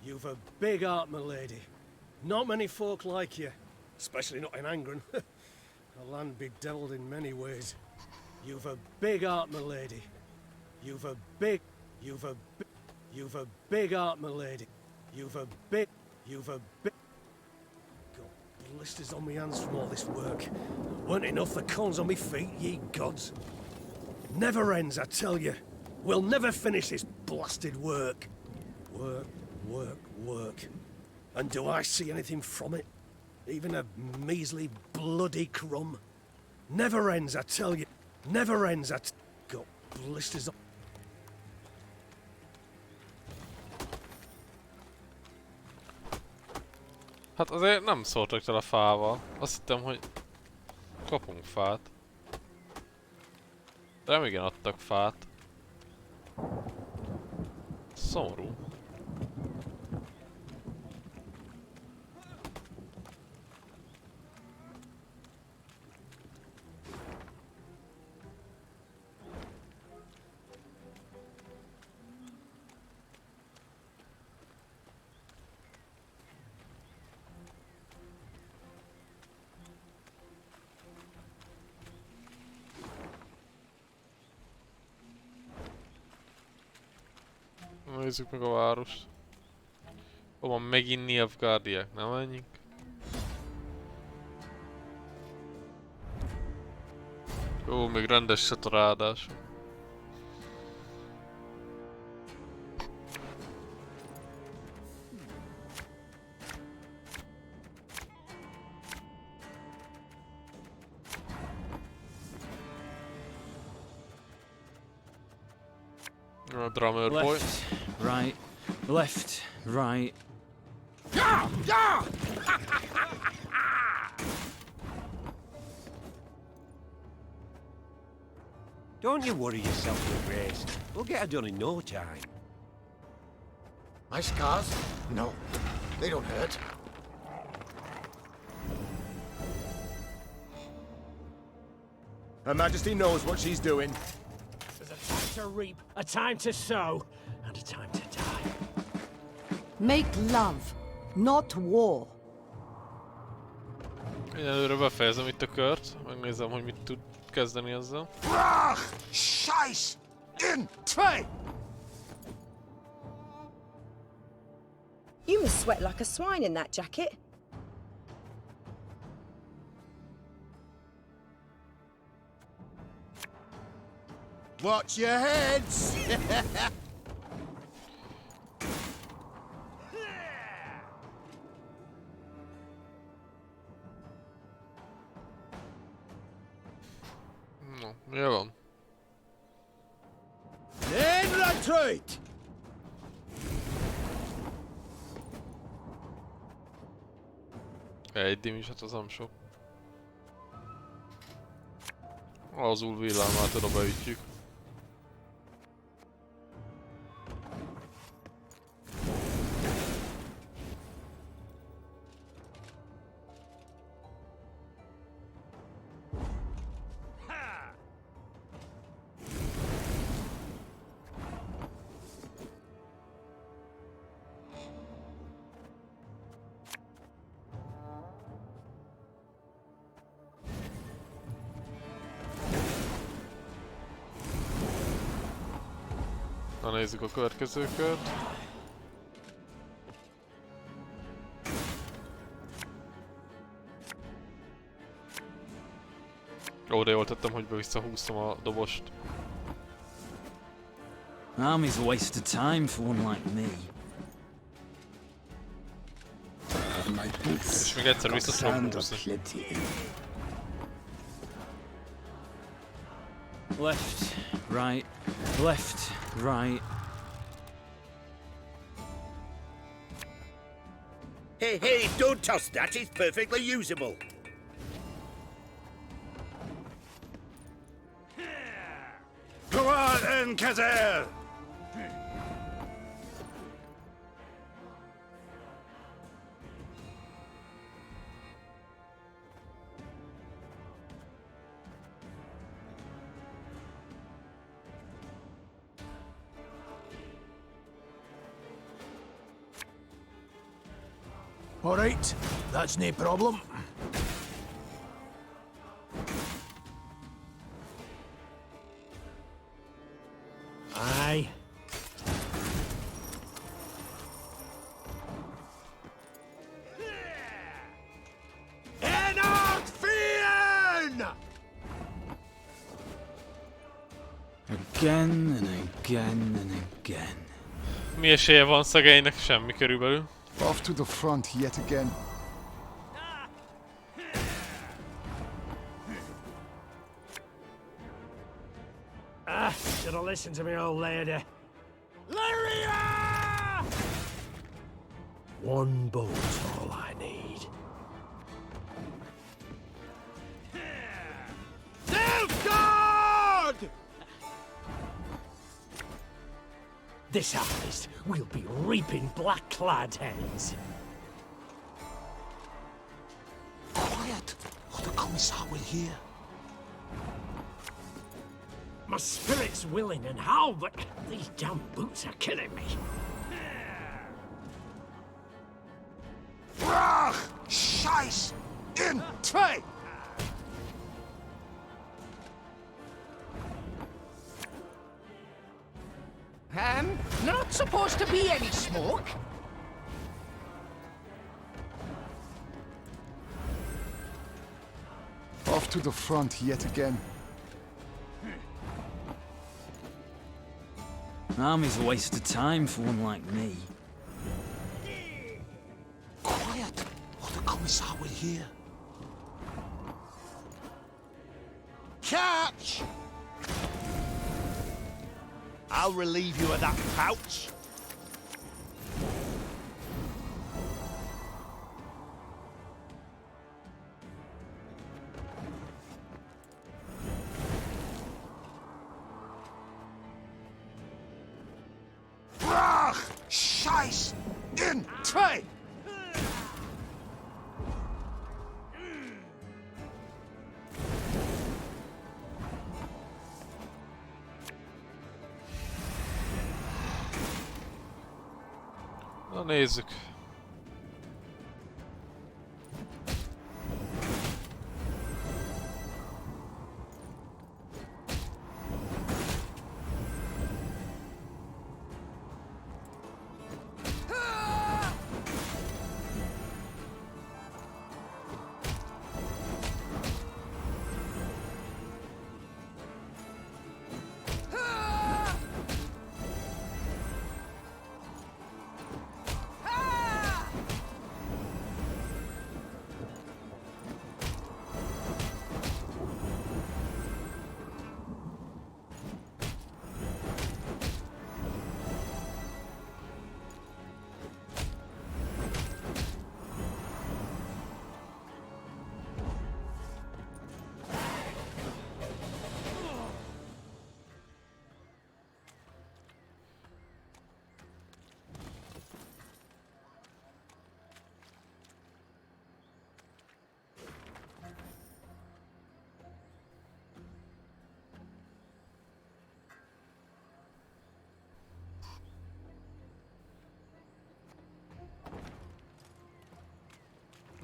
You've a big heart, my lady. Not many folk like you, especially not in Angren. A land bedeviled in many ways. You've a big heart, my lady. You've a big heart, my lady. You've a big. Got blisters on my hands from all this work. Weren't enough the corns on me feet, ye gods. Never ends, I tell you. We'll never finish this blasted work. Work. And do I see anything from it? Even a measly, bloody crumb? Never ends, I tell you. Never ends, got blisters on... Hát azért nem szóltak el a fával. Azt hittem, hogy kapunk fát. De nem igen adtak fát. Szomorú. Nézzük meg a várost. Hol van megint Nilfgaardiak, nem menjünk? Jó, még rendes satorádás. A drummer boy. Left, right, left, right. Don't you worry yourself with race. We'll get her done in no time. My scars? No, they don't hurt. Her Majesty knows what she's doing. There's a time to reap, a time to sow, and a time to die. Make love, not war. Egyenlőre befejezem itt a kört, megnézem, hogy mit tud kezdeni ezzel. Brach! Scheiß! In! Zwei! You must sweat like a swine in that jacket. Watch your heads! No, mi van? Én retreat! Egy dim is, hát az nem sok. Azul villámát oda beütjük. Na nézzük a következőket. Ó, de jól tettem, hogy visszahúztam a dobost. Army's a waste of time for one like me. És még egyszer vissza tudom húzni. Left, right, left, right. Hey, hey, don't toss that. It's perfectly usable. Go on then, Kazel! All right, that's no problem. Aye. Again and again and again. Mi esélye van szegénynek? Semmi körülbelül. Off to the front yet again. Should have listened to me old lady. Lyria! One boat's all I need. Nilfgaard! This harvest, we'll be reaping black-clad hens. Quiet, or the Commissar will hear. My spirit's willing and how, but these damn boots are killing me. Brach! Scheiß! In! Zwei! Not supposed to be any smoke. Off to the front yet again. Army's a waste of time for one like me. Quiet, or the Commissar will hear. Catch! I'll relieve you of that pouch. Brach! Scheiß! In! Zwei! Na nézzük.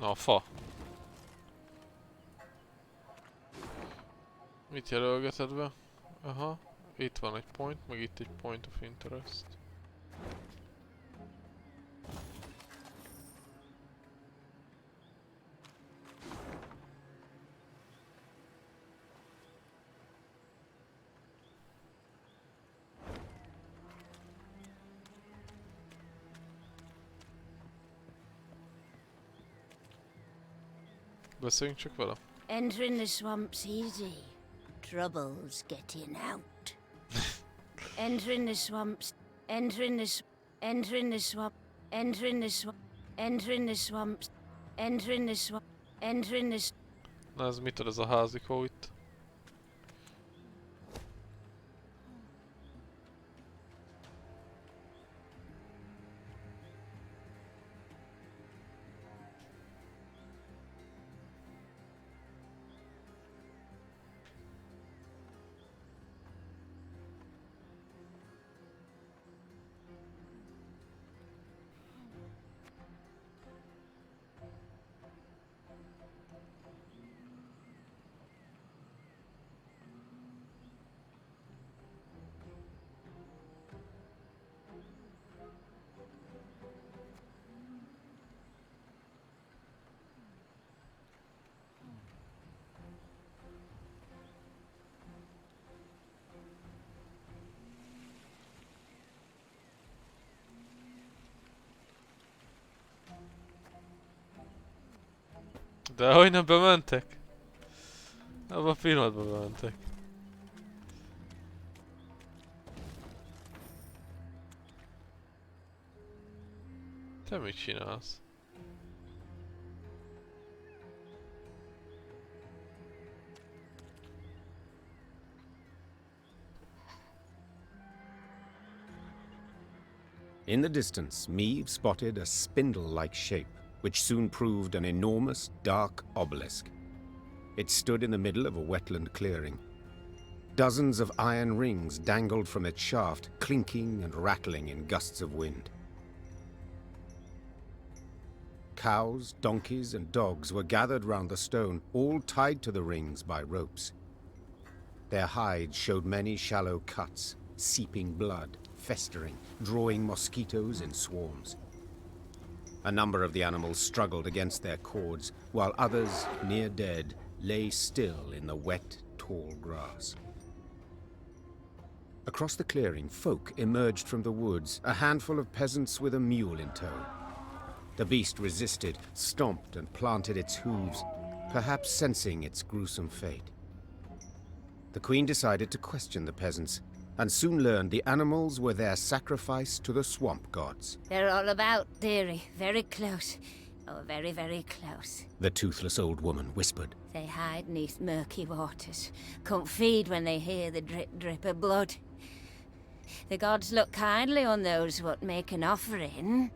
Na a fa. Mit jelölgeted be? Aha. Itt van egy point, meg itt egy point of interest. Beszéljünk csak vele. Entering the swamp's easy. Trouble's getting out. Entering the swamps. Entering the swamp. Entering the swamp. Entering the swamp. Entering the swamps. Entering the swamp. Entering the. Na ez mit ad ez a házikó itt? De hogy nem bementek? Abba a pillanatban bementek. Te mit csinálsz? In the distance, Meave spotted a spindle-like shape, which soon proved an enormous, dark obelisk. It stood in the middle of a wetland clearing. Dozens of iron rings dangled from its shaft, clinking and rattling in gusts of wind. Cows, donkeys, and dogs were gathered round the stone, all tied to the rings by ropes. Their hides showed many shallow cuts, seeping blood, festering, drawing mosquitoes in swarms. A number of the animals struggled against their cords, while others, near dead, lay still in the wet, tall grass. Across the clearing, folk emerged from the woods, a handful of peasants with a mule in tow. The beast resisted, stomped and planted its hooves, perhaps sensing its gruesome fate. The queen decided to question the peasants, and soon learned the animals were their sacrifice to the swamp gods. They're all about, dearie. Very close. Oh, very, very close. The toothless old woman whispered. They hide neath murky waters. Can't feed when they hear the drip, drip of blood. The gods look kindly on those what make an offering.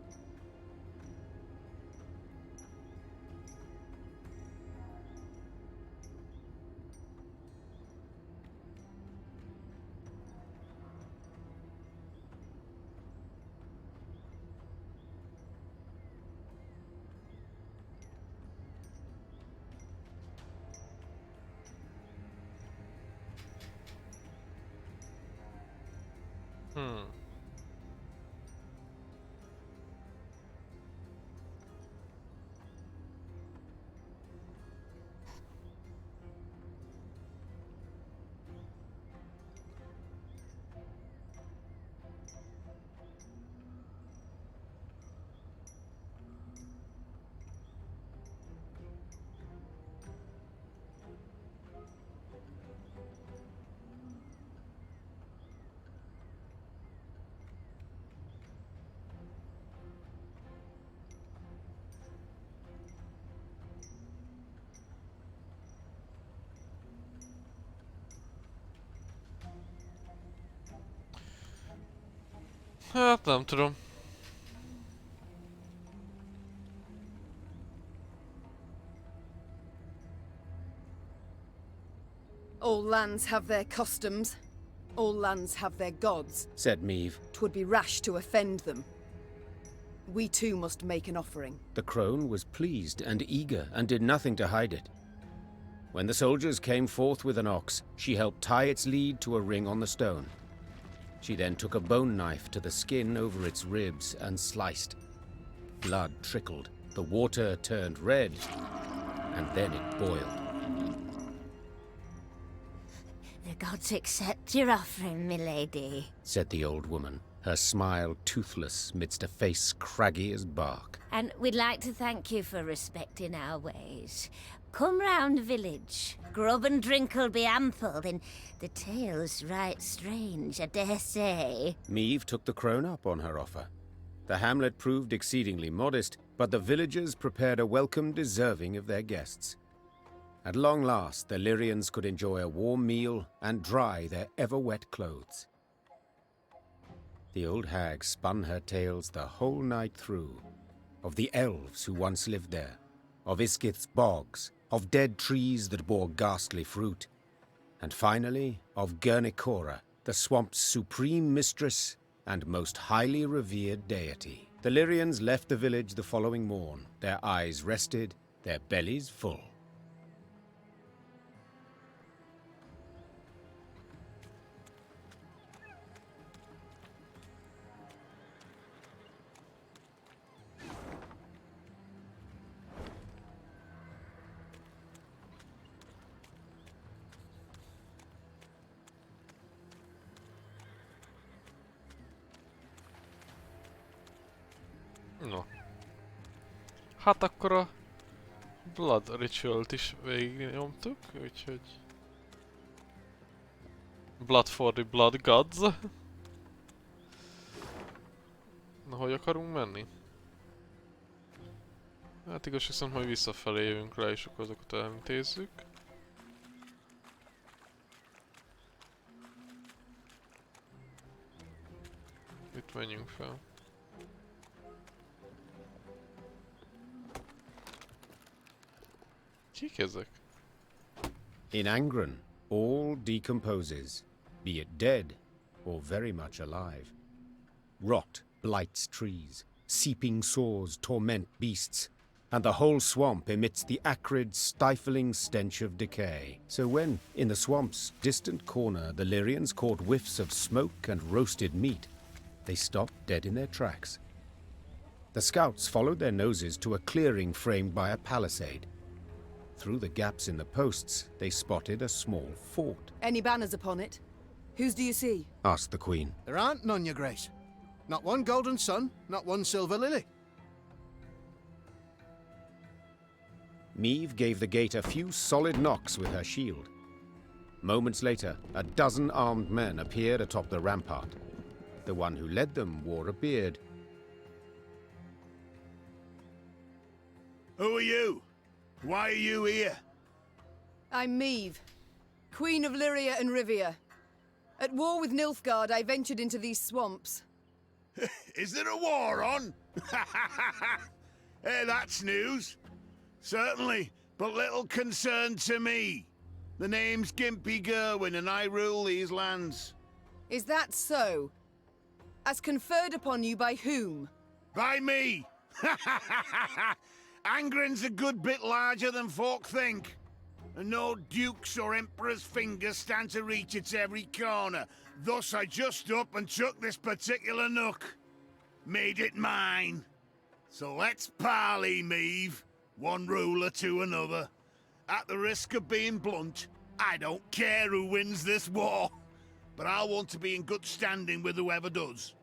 Hát nem tudom. All lands have their customs. All lands have their gods, said Meave. 'Twould be rash to offend them. We too must make an offering. The crone was pleased and eager and did nothing to hide it. When the soldiers came forth with an ox, she helped tie its lead to a ring on the stone. She then took a bone knife to the skin over its ribs and sliced. Blood trickled, the water turned red, and then it boiled. The gods accept your offering, milady, said the old woman, her smile toothless midst a face craggy as bark. and we'd like to thank you for respecting our ways. Come round the village. Grub and drink'll be ample, and the tale's right strange, I dare say. Meve took the crone up on her offer. The hamlet proved exceedingly modest, but the villagers prepared a welcome deserving of their guests. At long last, the Lyrians could enjoy a warm meal and dry their ever-wet clothes. The old hag spun her tales the whole night through, of the elves who once lived there, of Iskith's bogs, of dead trees that bore ghastly fruit, and finally of Gurnicora, the swamp's supreme mistress and most highly revered deity. The Lyrians left the village the following morn, their eyes rested, their bellies full. No. Hát akkor a Blood Ritual-t is végignyomtuk, úgyhogy... Blood for the Blood Gods. Na, hogy akarunk menni? Hát igaz, hiszem, hogy visszafelé jövünk le, és akkor azokat elintézzük. Itt menjünk fel. Kik ezek? In Angren, all decomposes, be it dead or very much alive. Rot blights trees, seeping sores torment beasts, and the whole swamp emits the acrid, stifling stench of decay. So when, in the swamp's distant corner, the Lyrians caught whiffs of smoke and roasted meat, they stopped dead in their tracks. The scouts followed their noses to a clearing framed by a palisade. Through the gaps in the posts, they spotted a small fort. Any banners upon it? Whose do you see? Asked the Queen. There aren't none, your grace. Not one golden sun, not one silver lily. Meve gave the gate a few solid knocks with her shield. Moments later, a dozen armed men appeared atop the rampart. The one who led them wore a beard. Who are you? Why are you here? I'm Meve, Queen of Lyria and Rivia. At war with Nilfgaard, I ventured into these swamps. Is there a war on? Hey, that's news. Certainly, but little concern to me. The name's Gimpy Gerwin and I rule these lands. Is that so? As conferred upon you by whom? By me! Angren's a good bit larger than folk think. And no duke's or emperor's fingers stand to reach its every corner. Thus I just up and took this particular nook. Made it mine. So let's parley, Meve. One ruler to another. At the risk of being blunt, I don't care who wins this war. But I want to be in good standing with whoever does.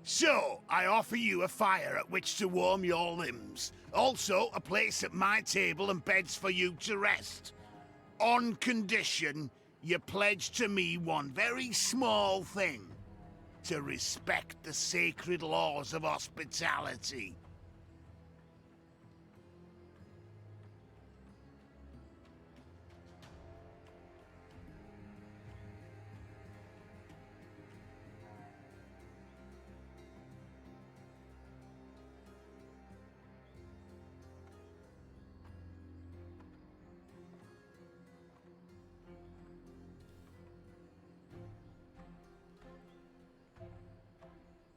So, I offer you a fire at which to warm your limbs. Also, a place at my table and beds for you to rest. On condition, you pledge to me one very small thing. To respect the sacred laws of hospitality.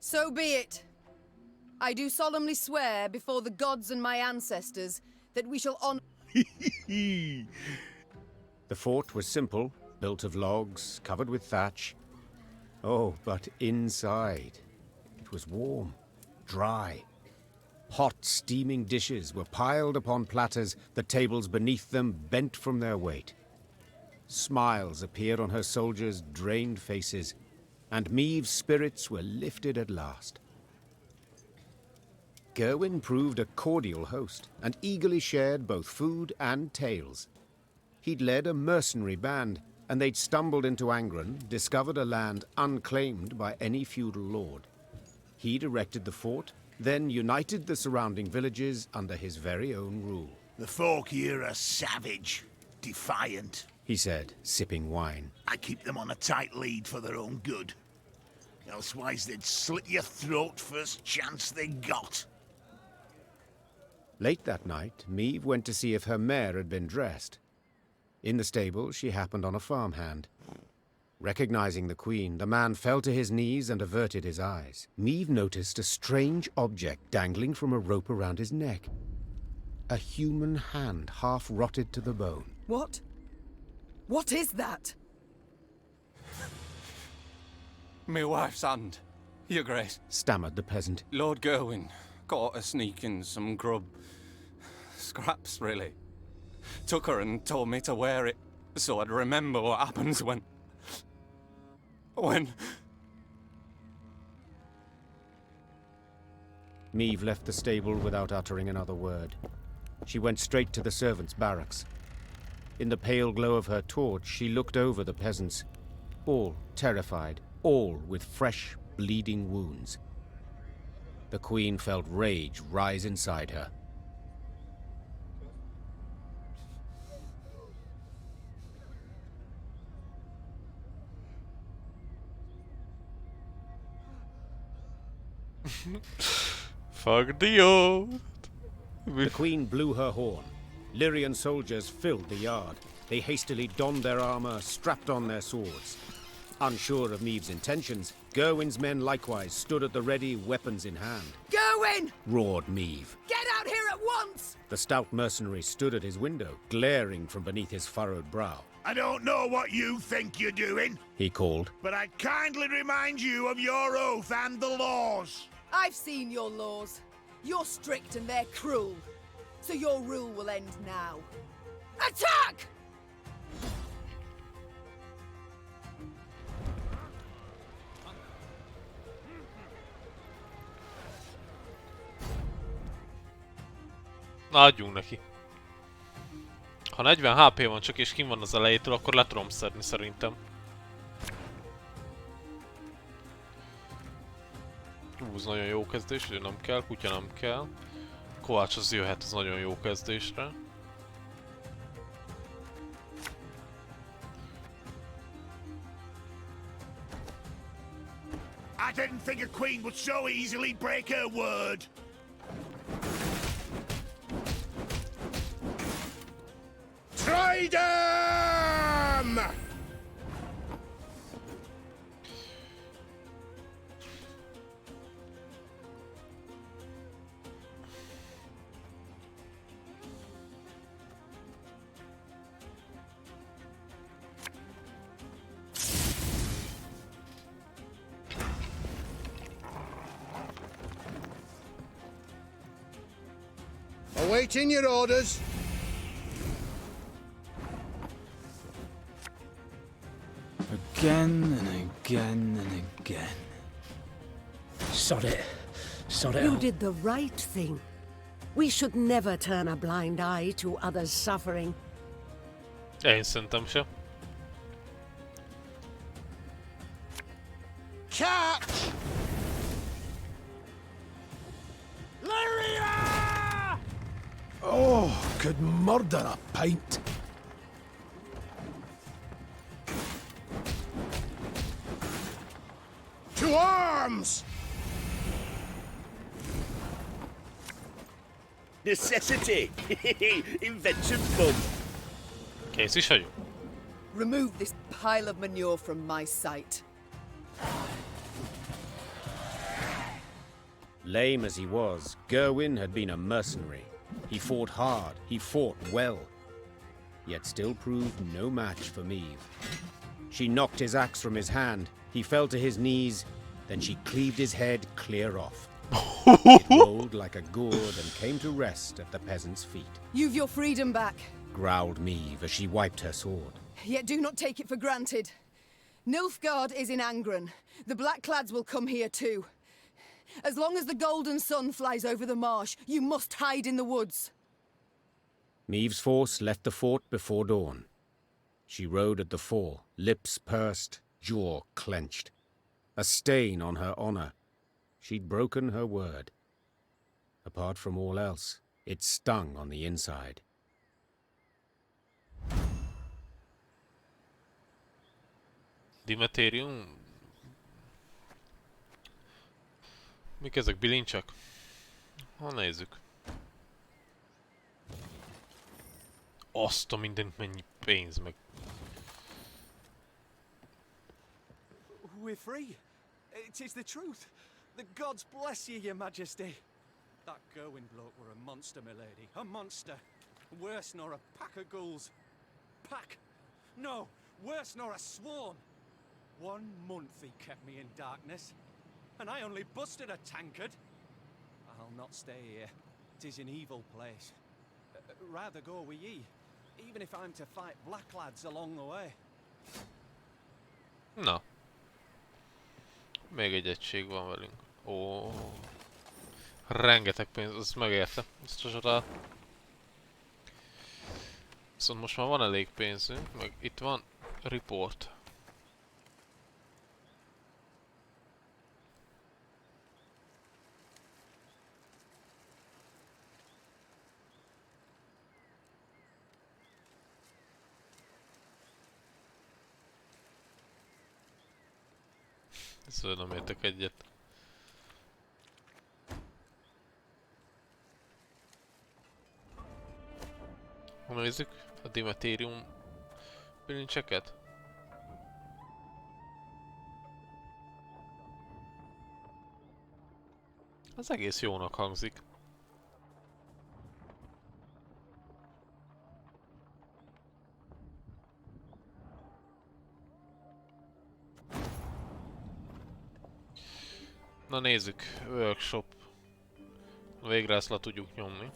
So be it. I do solemnly swear before the gods and my ancestors that we shall honor. The fort was simple, built of logs, covered with thatch. Oh, but inside, it was warm, dry. Hot, steaming dishes were piled upon platters, the tables beneath them bent from their weight. Smiles appeared on her soldiers' drained faces, and Meave's spirits were lifted at last. Gerwin proved a cordial host, and eagerly shared both food and tales. He'd led a mercenary band, and they'd stumbled into Angren, discovered a land unclaimed by any feudal lord. He'd erected the fort, then united the surrounding villages under his very own rule. The folk here are savage, defiant, he said, sipping wine. I keep them on a tight lead for their own good. Elsewise they'd slit your throat first chance they got. Late that night, Meave went to see if her mare had been dressed. In the stable, she happened on a farmhand. Recognizing the queen, the man fell to his knees and averted his eyes. Meave noticed a strange object dangling from a rope around his neck. A human hand, half rotted to the bone. What? What is that? My wife's hand, your grace, stammered the peasant. Lord Gerwin caught her sneaking some grub. Scraps, really. Took her and told me to wear it, so I'd remember what happens when... Meave left the stable without uttering another word. She went straight to the servants' barracks. In the pale glow of her torch, she looked over the peasants, all terrified, all with fresh, bleeding wounds. The queen felt rage rise inside her. Fuck the oath. The queen blew her horn. Lyrian soldiers filled the yard. They hastily donned their armor, strapped on their swords. Unsure of Meave's intentions, Gerwin's men likewise stood at the ready, weapons in hand. Gerwin! Roared Meave. Get out here at once! The stout mercenary stood at his window, glaring from beneath his furrowed brow. I don't know what you think you're doing, he called, but I'd kindly remind you of your oath and the laws. I've seen your laws. You're strict and they're cruel. So your rule will end now. Attack! Na, adjunk neki. Ha 40 HP van csak és kim van az elejétől, akkor le tudom szedni szerintem. Ez nagyon jó kezdés, ugye nem kell, kutya nem kell. Kovács az jöhet, az nagyon jó kezdésre. I didn't think a queen would so easily break her word. Freedom! Awaiting your orders. Again and again and again. Sod it. Sod it. You did the right thing. We should never turn a blind eye to others' suffering. Én szerintem se. Catch! Lyria! Oh, could murder a pint. To arms! Necessity! Invention fun! Kész is vagyunk. Remove this pile of manure from my sight. Lame as he was, Gerwin had been a mercenary. He fought hard, he fought well, yet still proved no match for Meve. She knocked his axe from his hand, he fell to his knees, then she cleaved his head clear off. It rolled like a gourd and came to rest at the peasant's feet. You've your freedom back, Growled Meve as she wiped her sword. yet do not take it for granted. Nilfgaard is in Angren. The Blackclads will come here too. As long as the golden sun flies over the marsh, you must hide in the woods. Meve's force left the fort before dawn. She rode at the fore, lips pursed, jaw clenched. A stain on her honor. She'd broken her word. Apart from all else, it stung on the inside. Dimeterium? Mik ezek, bilincsek? Ha nézzük. Azt a mindent, mennyi pénz meg. We're free. It is the truth. The gods bless you, your majesty. That Gerwin bloke were a monster, milady. A monster. Worse nor a pack of ghouls. Pack? No, worse nor a swarm. 1 month he kept me in darkness. And I only busted a tankard. I'll not stay here. 'Tis an evil place. Rather go with ye, even if I'm to fight Blacklads along the way. Na. Még egy egység van velünk. Ó. Rengeteg pénz, ez megérte. Ezt csodál. Viszont most már van elég pénzünk, meg itt van report. Ezzel nem értek egyet. Ha nézzük a Dimeterium bilincseket. Az egész jónak hangzik. Na nézzük, workshop. Végre ezt le tudjuk nyomni.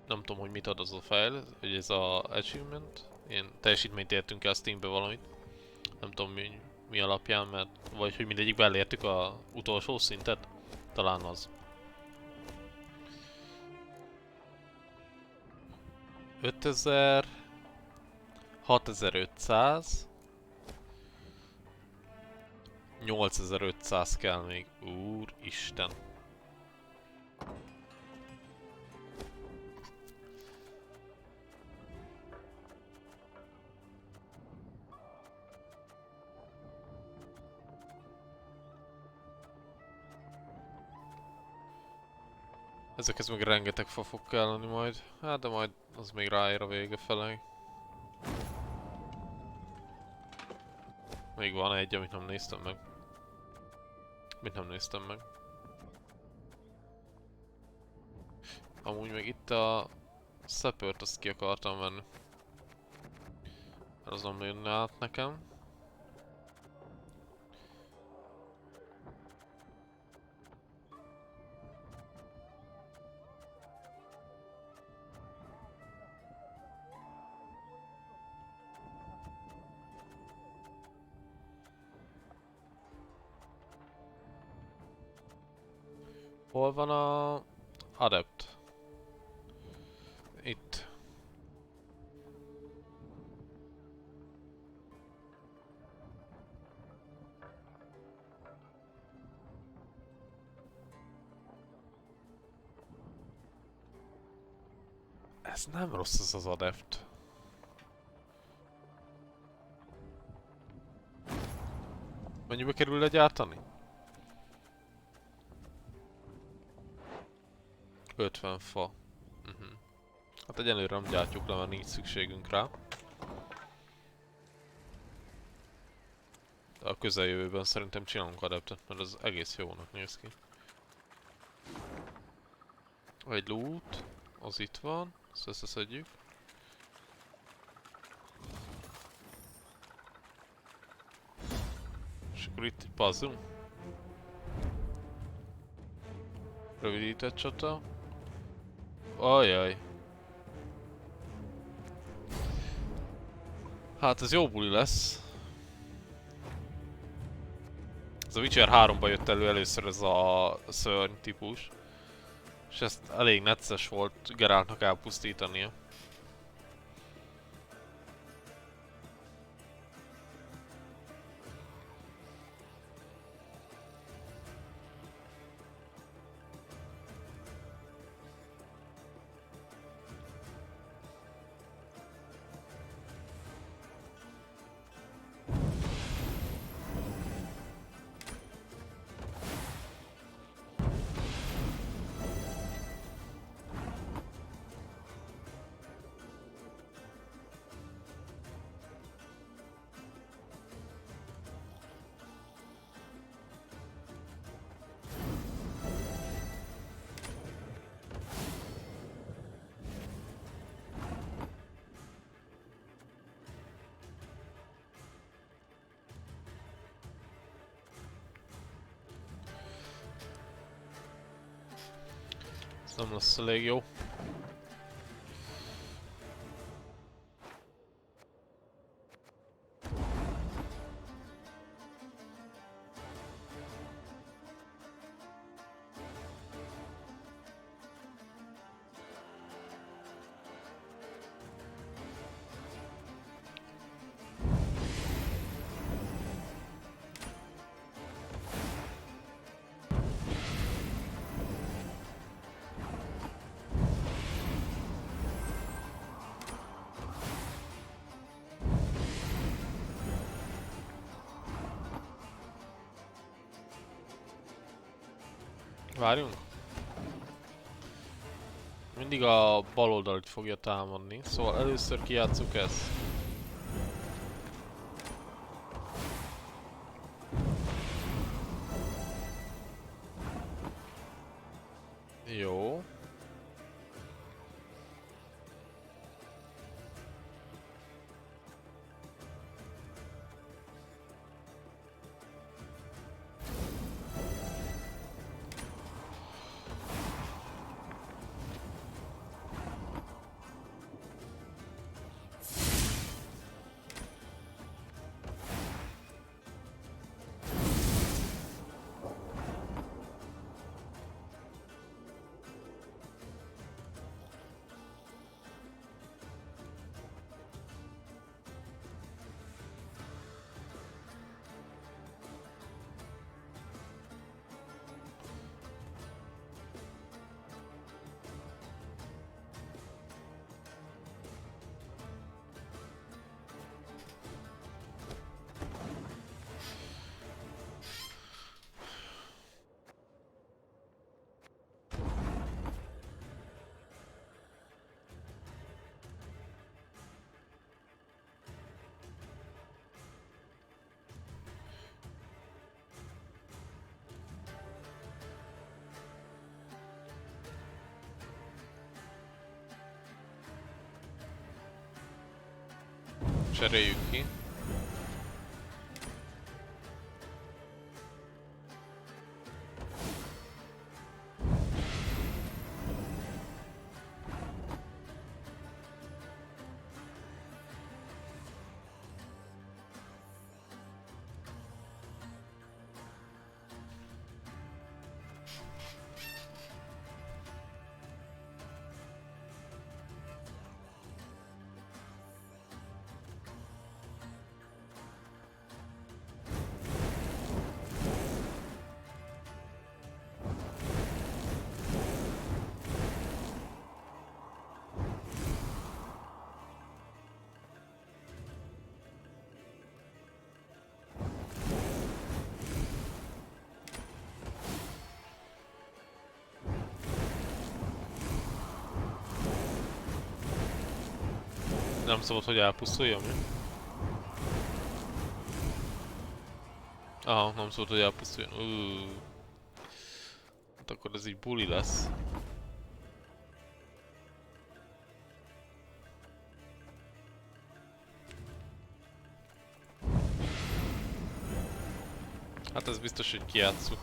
Nem tudom, hogy mit ad az a file, hogy ez a achievement. Ilyen teljesítményt értünk el Steambe valamit. Nem tudom mi alapján, mert vagy hogy mindegyikbe elértük az utolsó szintet. Talán az. 5000, 6500, 8500 kell még. Úristen. Ezekhez még rengeteg fa fog kelleni majd. Hát de majd az még ráér a vége felé. Még van egy, amit nem néztem meg. Amúgy meg itt a szepört, azt ki akartam venni. Mert azon jönne át nekem. Hol van a adept? Itt. Ez nem rossz ez az adept. Mennyibe kerül legyártani? 50 fa. Hát egyenlőre nem gyártjuk le, mert nincs szükségünk rá. De a közeljövőben szerintem csinálunk adeptet, mert az egész jónak néz ki. Egy loot, az itt van, ezt összeszedjük. És akkor itt egy puzzle. Rövidített csata. Ajaj. Hát ez jó buli lesz. Ez a Witcher 3-ban jött elő először ez a szörny típus. És ezt elég necces volt Geraltnak elpusztítania. Ez nem lesz elég jó. Várjunk. Mindig a bal oldalit fogja támadni, szóval először kijátsszuk ezt. Jó. Cseréljük ki. Nem szabad, hogy elpusztuljon, mi? Aha, nem szólt, hogy elpusztuljon. Hát akkor ez így buli lesz. Hát ez biztos, hogy kijátszuk.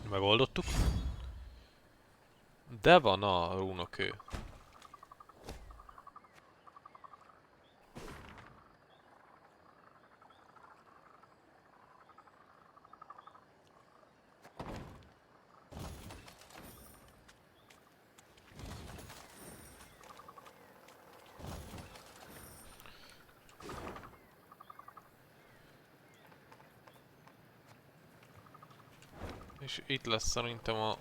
Megoldottuk. De van a rúnakő. És itt lesz szerintem a...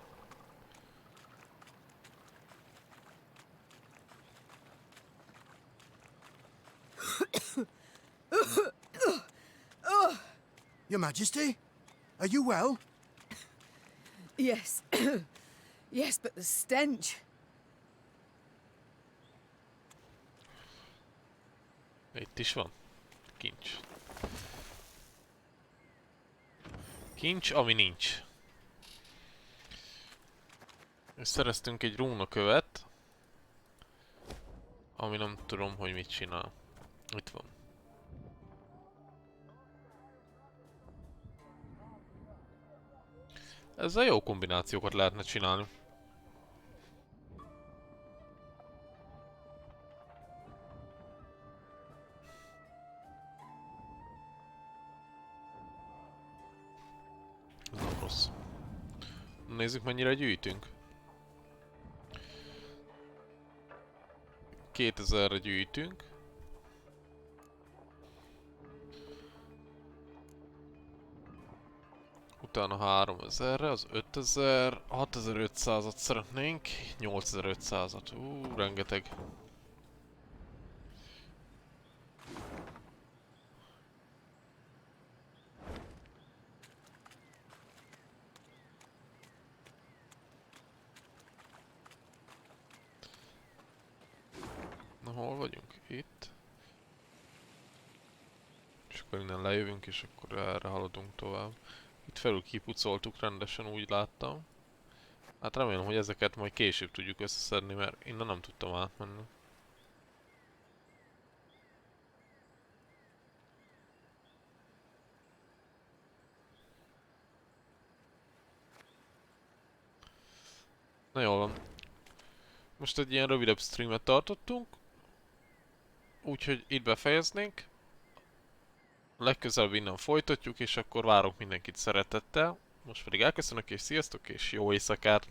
Your Majesty? Are you well? Yes. Yes, but the stench. Itt is van. Kincs. Kincs, ami nincs. És szereztünk egy rúnakövet, ami nem tudom, hogy mit csinál. Itt van. Ezzel jó kombinációkat lehetne csinálni. Ez nem rossz. Nézzük, mennyire gyűjtünk. 2000-re gyűjtünk. Utána 3000-re, az 5000, 6500-at szeretnénk, 8500-at. Rengeteg. Na, hol vagyunk? Itt. És akkor innen lejövünk, és akkor erre haladunk tovább. Itt felül kipucoltuk rendesen, úgy láttam. Hát remélem, hogy ezeket majd később tudjuk összeszedni, mert innen nem tudtam átmenni. Na jól van. Most egy ilyen rövidebb streamet tartottunk. Úgyhogy itt befejeznénk. Legközelebb innen folytatjuk, és akkor várok mindenkit szeretettel. Most pedig elköszönök, és sziasztok, és jó éjszakát!